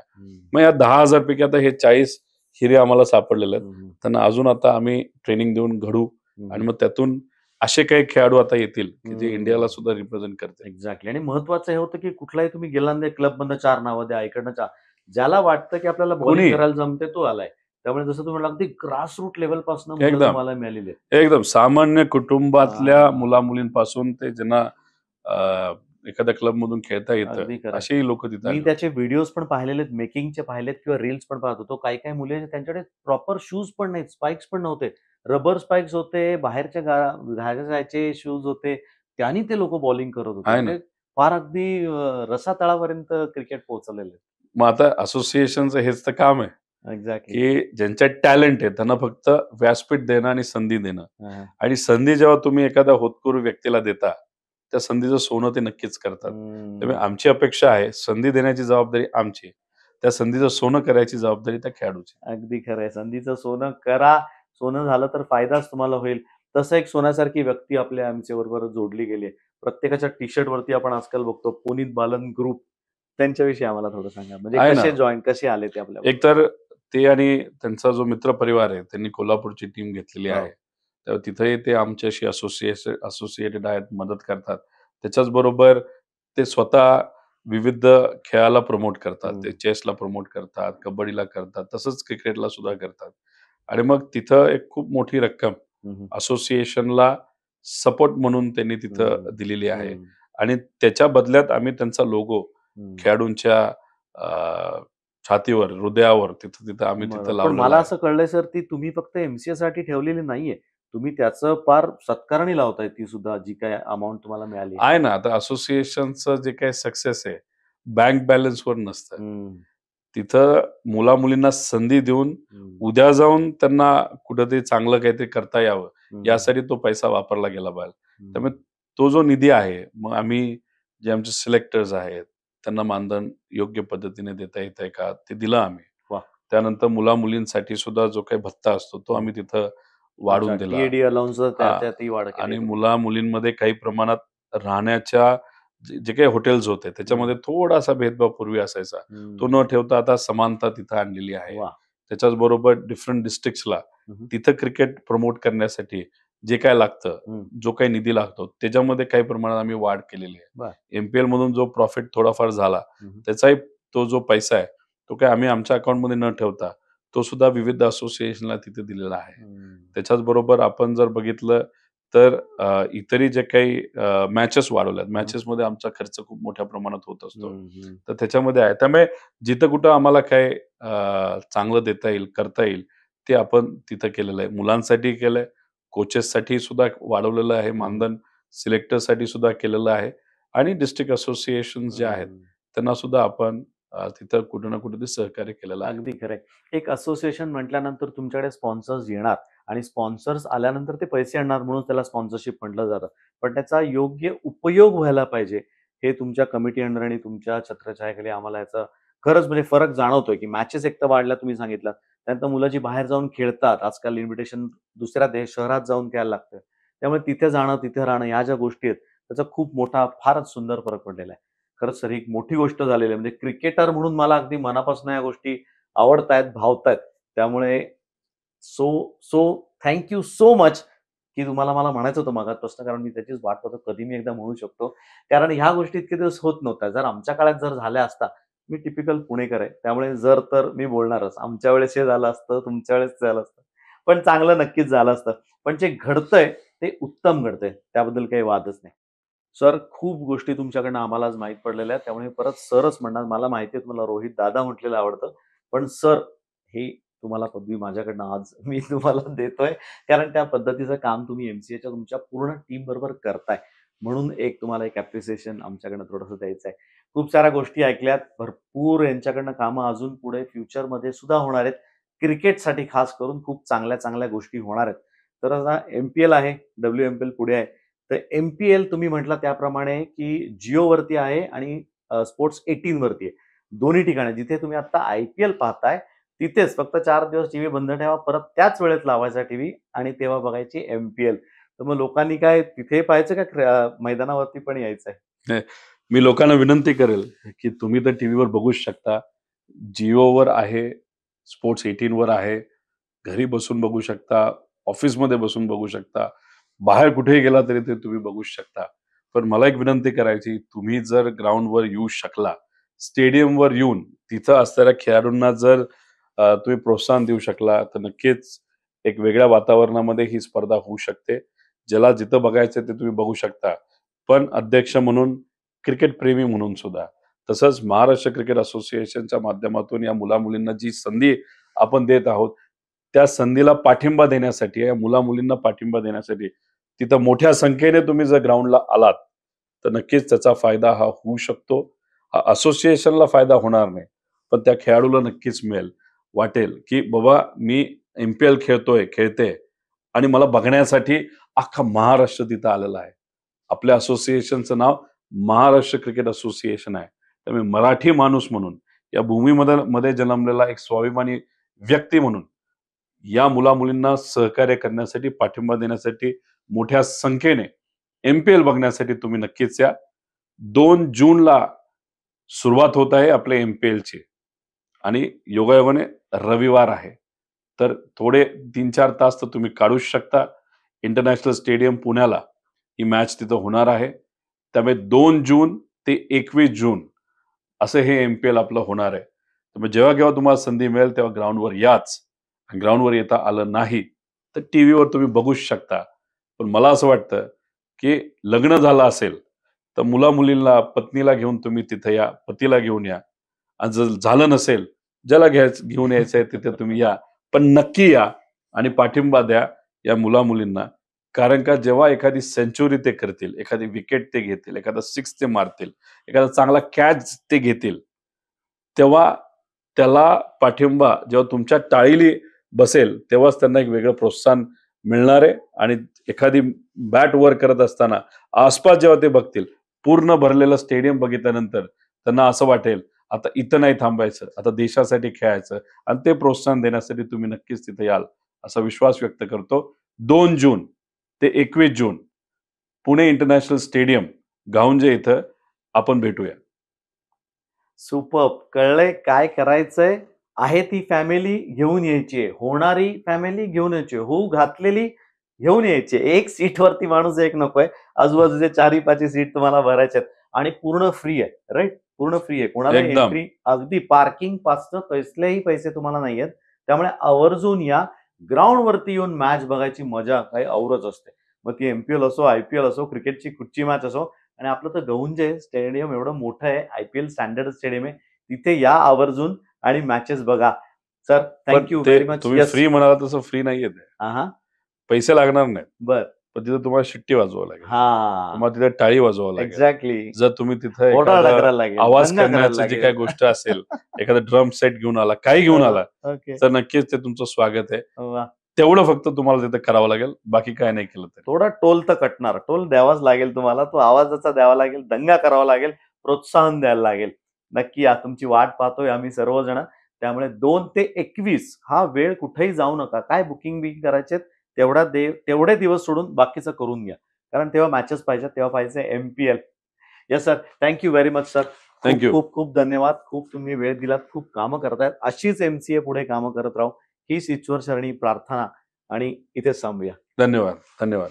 मग या 10,000 पैकी आता हे 40 हिरे आम्हाला सापडलेले आहेत. त्यांना अजून आता आम्ही ट्रेनिंग देऊन घडू आणि मग त्यातून असे काही खेळाडू आता येतील की जे इंडियाला सुद्धा रिप्रेझेंट करतील. एक्झॅक्टली. आणि महत्वाचं हे होतं की कुठलाही तुम्ही गेला क्लब मधनं 4 नावं द्या, इकडनं 4. ज्याला वाटतं की आपल्याला बॉलिंग कुणी करायला जमते तो आलाय. त्यामुळे जसं तुम्ही म्हणालात, अगदी ग्रास रूट लेव्हलपासून मुलं एकदम. तुम्हाला मिळालेली आहेत. एकदम सामान्य कुटुंबातल्या हां. मुला-मुलींपासून ते ज्यांना एखाद्या क्लबमधून खेळता येतं, अगदी खरं आहे. असेही लोकं तिथे मी आले. त्याचे व्हिडिओज पण पाहिलेले आहेत, मेकिंगचे पाहिलेत किंवा रील्स पण पाहत होतो. काही-काही मुले त्यांच्याकडे प्रॉपर शूज पण नाहीत, स्पाइक्स पण नव्हते. रबर स्पाइक्स होते, बाहेरच्या घालायचे जायचे शूज होते. त्यांनी ते लोकं बॉलिंग करत होते. आहे ना. म्हणजे फार अगदी रसातळापर्यंत क्रिकेट पोहोचलेलं आहे. मग आता असोसिएशनचं हेच तर काम आहे, एक्झॅक्टली. की ज्यांच्यात टॅलेंट आहे त्यांना फक्त व्यासपीठ देणं आणि संधी देणं. हां. आणि संधी जेव्हा तुम्ही एखाद्या होतकरू व्यक्तीला देता, त्या संधीचं सोनं ते नक्कीच करतात. त्यामुळे आमची अपेक्षा आहे, संधी देण्याची जबाबदारी आमची. त्या संधीचं सोनं करायची जबाबदारी त्या खेळाडूची. अगदी खरं आहे. संधीचं सोनं करा. सोनं झालं तर फायदाच तुम्हाला होईल. तसं एक सोन्यासारखी व्यक्ती आपल्या आमच्याबरोबर जोडली गेली आहे. प्रत्येकाच्या टी-शर्टवरती आपण आजकाल बघतो पुनीत बालन ग्रुप. त्यांच्याविषयी आम्हाला थोडं सांगा. म्हणजे आहे ना. कसे आले ते आपल्याबरोबर? एकतर ते आणि त्यांचा जो मित्रपरिवार आहे, त्यांनी कोल्हापूरची टीम घेतलेली हो. आहे. तर तिथेही ते आमच्याशी असोसिएटेड आहेत, मदत करतात. त्याच्याच बरोबर ते स्वतः विविध खेळाला प्रमोट करतात. ते चेसला प्रमोट करतात, कबड्डीला करतात, तसंच क्रिकेटला सुद्धा करतात. आणि मग तिथं एक खूप मोठी रक्कम हं, असोसिएशनला सपोर्ट म्हणून त्यांनी तिथं दिलेली आहे. आणि त्याच्या बदल्यात आम्ही त्यांचा लोगो खेळाडूंच्या छातीवर, हृदयावर तिथं आम्ही तिथं पण लावलेला मला आहे. असं कळलंय सर, ती तुम्ही फक्त एम-सी-ए साठी ठेवलेली नाहीये. तुम्ही त्याचं फार सत्कारणी लावताय ती सुद्धा जी काही अमाउंट तुम्हाला मिळाली आहे. आहे ना, आता असोसिएशनचं जे काही सक्सेस आहे, बँक बॅलन्सवर नसतं. हं, तिथं मुला-मुलींना संधी देऊन हं, उद्या जाऊन त्यांना कुठेतरी चांगलं काहीतरी करता यावं, हं, यासाठी तो पैसा वापरला गेला पाहिजे. हं. त्यामुळे तो जो निधी आहे, मग आम्ही जे आमचे सिलेक्टर्स आहेत, त्यांना मानधन योग्य पद्धतीने देता येतंय का? ते दिलं आम्ही. वाह! त्यानंतर मुला-मुलींसाठी सुद्धा जो काही भत्ता असतो, तो आम्ही तिथं वाढवून अच्छा, दिला. टी-ए-डी अलाउन्स हां. त्यातही वाढ केली आणि तुम्ही. मुला-मुलींमध्ये काही प्रमाणात राहण्याच्या जे जे काही हॉटेल्स होते, त्याच्यामध्ये थोडासा भेदभाव पूर्वी असायचा. तो न ठेवता आता समानता तिथं आणलेली आहे. वाह! त्याच्याच बरोबर डिफरंट डिस्ट्रिक्ट्सला हं, तिथं क्रिकेट प्रमोट करण्यासाठी जे काय लागतं, हं. जो काही निधी लागतो, त्याच्यामध्ये काही प्रमाणात आम्ही वाढ केलेली आहे. बरं. एम-पी-एल मधून जो प्रॉफिट थोडाफार झाला, हं, त्याचाही तो जो पैसा आहे, तो काही आम्ही आमच्या अकाउंटमध्ये न ठेवता, तो सुद्धा विविध असोसिएशनला तिथे दिलेला आहे. त्याच्याच बरोबर आपण जर बघितलं तर इतरही जे काही मॅचेस वाढवल्यात, मॅचेसमध्ये आमचा खर्च खूप मोठ्या प्रमाणात होत असतो. तर त्याच्यामध्ये आहे. त्यामुळे जिथं कुठं आम्हाला काय चांगलं देता येईल, करता येईल, ते आपण तिथं केलेलं आहे. मुलांसाठी केलंय, कोचेससाठी सुद्धा वाढवलेलं आहे मानधन, सिलेक्टरसाठी सुद्धा केलेलं आहे आणि डिस्ट्रिक्ट असोसिएशन्स जे आहेत, त्यांना सुद्धा आपण तिथं कुठे ना कुठेतरी सहकार्य केलेलं आहे. अगदी खरं आहे. एक असोसिएशन म्हटल्यानंतर तुमच्याकडे स्पॉन्सर्स येणार आणि स्पॉन्सर्स आल्यानंतर ते पैसे आणणार म्हणून त्याला स्पॉन्सरशिप म्हटलं जातं. पण त्याचा योग्य उपयोग व्हायला पाहिजे. हे तुमच्या कमिटी अंडर आणि तुमच्या छत्रछायाखाली आम्हाला याचा खरंच म्हणजे फरक जाणवतोय, की मॅचेस एक तर वाढल्या तुम्ही सांगितलं. त्यानंतर मुलं जी बाहेर जाऊन खेळतात. आजकाल इन्व्हिटेशन दुसऱ्या शहरात जाऊन घ्यायला लागतं. त्यामुळे तिथे जाणं, तिथे राहणं ह्या ज्या गोष्टी आहेत, त्याचा खूप मोठा, फारच सुंदर फरक पडलेला आहे. खरंच सर ही एक मोठी गोष्ट झालेली आहे. म्हणजे क्रिकेटर म्हणून मला अगदी मनापासून या गोष्टी आवडतायत, भावतायत. त्यामुळे so so thank you so much, की तुम्हाला मला म्हणायचं होतं मगाचपासून, कारण मी त्याचीच वाट पाहतो कधी मी एकदा म्हणू शकतो. कारण ह्या गोष्टी इतके दिवस होत नव्हत्या. जर आमच्या काळात जर झाल्या असता, मी टिपिकल पुणेकर आहे. त्यामुळे जर तर मी बोलणारच. आमच्या वेळेस हे झालं असतं, तुमच्या वेळेस झालं असतं. पण चांगलं नक्कीच झालं असतं. पण जे घडतंय ते उत्तम घडतंय. त्याबद्दल काही वादच नाही. सर, खूप गोष्टी तुमच्याकडनं आम्हाला आज माहीत पडलेल्या आहेत. त्यामुळे परत सरच म्हणणार. मला माहिती आहे तुम्हाला रोहित दादा म्हटलेलं आवडतं. पण सर, ही तुम्हाला पदवी माझ्याकडनं आज मी तुम्हाला देतोय. कारण त्या पद्धतीचं काम तुम्ही एम-सी-एच्या तुमच्या पूर्ण टीमबरोबर करताय. म्हणून एक तुम्हाला एक ॲप्रिसिएशन आमच्याकडनं थोडंसं द्यायचं आहे. खूप साऱ्या गोष्टी ऐकल्यात. भरपूर यांच्याकडनं कामं अजून पुढे फ्युचरमध्ये सुद्धा होणार आहेत. क्रिकेटसाठी खास करून खूप चांगल्या-चांगल्या गोष्टी होणार आहेत. तर आता एम-पी-एल आहे, डब्ल्यू-एम-पी-एल पुढे आहे. तर एम-पी-एल तुम्ही म्हटला त्याप्रमाणे, की जिओवरती आहे आणि स्पोर्ट्स 18 वरती आहे. दोन्ही ठिकाणी जिथे तुम्ही आता IPL पाहताय तिथेच फक्त 4 दिवस टीव्ही बंद ठेवा, परत त्याच वेळेत लावायचा टीव्ही आणि तेव्हा बघायची MPL. तर मग लोकांनी काय तिथे पाहायचं का मैदानावरती पण यायचंय? मी लोकांना विनंती करेल की तुम्ही तर टीव्हीवर बघूच शकता. जिओवर आहे, स्पोर्ट्स 18 वर आहे. घरी बसून बघू शकता, ऑफिसमध्ये बसून बघू शकता, बाहेर कुठेही गेला तरी ते तुम्ही बघू शकता. पण मला एक विनंती करायची, तुम्ही जर ग्राउंडवर येऊ शकला, स्टेडियमवर येऊन तिथं असणाऱ्या खेळाडूंना जर तुम्ही प्रोत्साहन देऊ शकला, तर नक्कीच एक वेगळ्या वातावरणामध्ये ही स्पर्धा होऊ शकते. ज्याला जिथं बघायचं ते तुम्ही बघू शकता. पण अध्यक्ष म्हणून, क्रिकेट प्रेमी म्हणून सुद्धा, तसंच महाराष्ट्र क्रिकेट असोसिएशनच्या माध्यमातून या मुला-मुलींना जी संधी आपण देत आहोत, त्या संधीला पाठिंबा देण्यासाठी, या मुला-मुलींना पाठिंबा देण्यासाठी तिथं मोठ्या संख्येने तुम्ही जर ग्राउंडला आलात, तर नक्कीच त्याचा फायदा हा होऊ शकतो. हा असोसिएशनला फायदा होणार नाही, पण त्या खेळाडूला नक्कीच मिळेल. वाटेल, की बाबा मी MPL खेळते आणि मला बघण्यासाठी अख्खा महाराष्ट्र तिथं आलेला आहे. आपल्या असोसिएशनचं नाव महाराष्ट्र क्रिकेट असोसिएशन आहे. त्यामुळे मराठी माणूस म्हणून, या मध्ये जन्मलेला एक स्वाभिमानी व्यक्ती म्हणून या मुला-मुलींना सहकार्य करण्यासाठी, पाठिंबा देण्यासाठी, मोठ्या संख्येने MPL बघण्यासाठी तुम्ही नक्कीच या. 2 जूनला सुरुवात होत आहे आपल्या MPLची आणि योगायोगाने रविवार आहे. तर थोडे 3-4 तास तर तुम्ही काढूच शकता. इंटरनॅशनल स्टेडियम पुण्याला ही मॅच तिथं होणार आहे. त्यामुळे 2 जून ते 21 जून असं हे MPL आपलं होणार आहे. त्यामुळे जेव्हा-केव्हा तुम्हाला संधी मिळेल तेव्हा ग्राउंडवर याच. ग्राउंडवर येता आलं नाही, तर टीव्हीवर तुम्ही बघूच शकता. पण मला असं वाटतं, की लग्न झालं असेल, तर मुला-मुलींना, पत्नीला घेऊन तुम्ही तिथं या, पतीला घेऊन या. आणि जर झालं नसेल, ज्याला घेऊन यायचंय तिथे तुम्ही या. पण नक्की या आणि पाठिंबा द्या या मुला-मुलींना. कारण का जेव्हा एखादी सेंच्युरी ते करतील, एखादी विकेट ते घेतील, एखादा सिक्स ते मारतील, एखादा चांगला कॅच ते घेतील, तेव्हा त्याला पाठिंबा जेव्हा तुमच्या टाळीली बसेल, तेव्हाच त्यांना एक वेगळं प्रोत्साहन मिळणार आहे आणि एखादी बॅट वर करत असताना आसपास जेव्हा ते बघतील, पूर्ण भरलेलं स्टेडियम बघितल्यानंतर त्यांना असं वाटेल, आता इथं नाही थांबायचं, आता देशासाठी खेळायचं आणि ते प्रोत्साहन देण्यासाठी तुम्ही नक्कीच तिथे याल, असा विश्वास व्यक्त करतो. 2 जून ते 21 जून पुणे इंटरनॅशनल स्टेडियम, गावंजे इथं आपण भेटूया. सुपर्ब! कळलंय काय करायचंय. आहे ती फॅमिली घेऊन यायची आहे. होणारी फॅमिली घेऊन यायची आहे. होऊ घातलेली घेऊन यायची आहे. एक सीटवरती माणूस एक नकोय. आजूबाजूचे 4ही सीट तुम्हाला भरायचे आहेत आणि पूर्ण फ्री आहे. राइट? पूर्ण फ्री आहे. कोणाला एकदम. एंट्री अगदी पार्किंग पासनं कसलेही पैसे तुम्हाला नाहीयेत. त्यामुळे आवर्जून या. ग्राउंडवरती येऊन मॅच बघायची मजा काही औरच असते. मग ती MPL असो, IPL असो, क्रिकेटची कुठची मॅच असो आणि आपलं तर गहुंजे स्टेडियम एवढं मोठं आहे. IPL स्टँडर्ड स्टेडियम आहे. तिथे या आवर्जून आणि मॅचेस बघा. सर पण थँक यू ते व्हेरी मच. तुम्ही येस. फ्री म्हणाला तसं फ्री नाहीये ते. हां, पैसे लागणार नाहीत. बरं. पण तिथं तुम्हाला शिट्टी वाजवावं लागेल. हां. तुम्हाला तिथे टाळी वाजवावं लागेल. एक्झॅक्टली. जर तुम्ही तिथं घोटाळा एखादा करायला लागेल. आवाज दंगा करायला करण्याची जी लागेल. काही गोष्ट असेल, एखादा ड्रम सेट घेऊन आला, काही घेऊन आला, ओके. तर नक्कीच ते तुमचं स्वागत आहे. वाह! तेवढं फक्त तुम्हाला तिथे करावं लागेल. बाकी काय नाही केलं तरी. थोडा टोल तर कटणार. टोल द्यावाच लागेल तुम्हाला. तो आवाजाचा द्यावा लागेल, दंगा करावा लागेल, प्रोत्साहन द्यायला लागेल. नक्की या. तुमची वाट पाहतोय आम्ही सर्वजण. त्यामुळे 2 ते 21 हा वेळ कुठेही जाऊ नका. काय बुकिंग करायचे तेवढे दिवस सोडून बाकीचं करून घ्या. कारण तेव्हा मॅचेस पाहिजेत, तेव्हा पाहिजे MPL. Yes sir. Thank you very much sir. Thank you. खूप खूप धन्यवाद. खूप तुम्ही वेळ दिलात. खूप कामं करतायत. अशीच MCA पुढे कामं करत राहू. हीच ईश्वर चरणी प्रार्थना आणि इथेच थांबूया. धन्यवाद. धन्यवाद.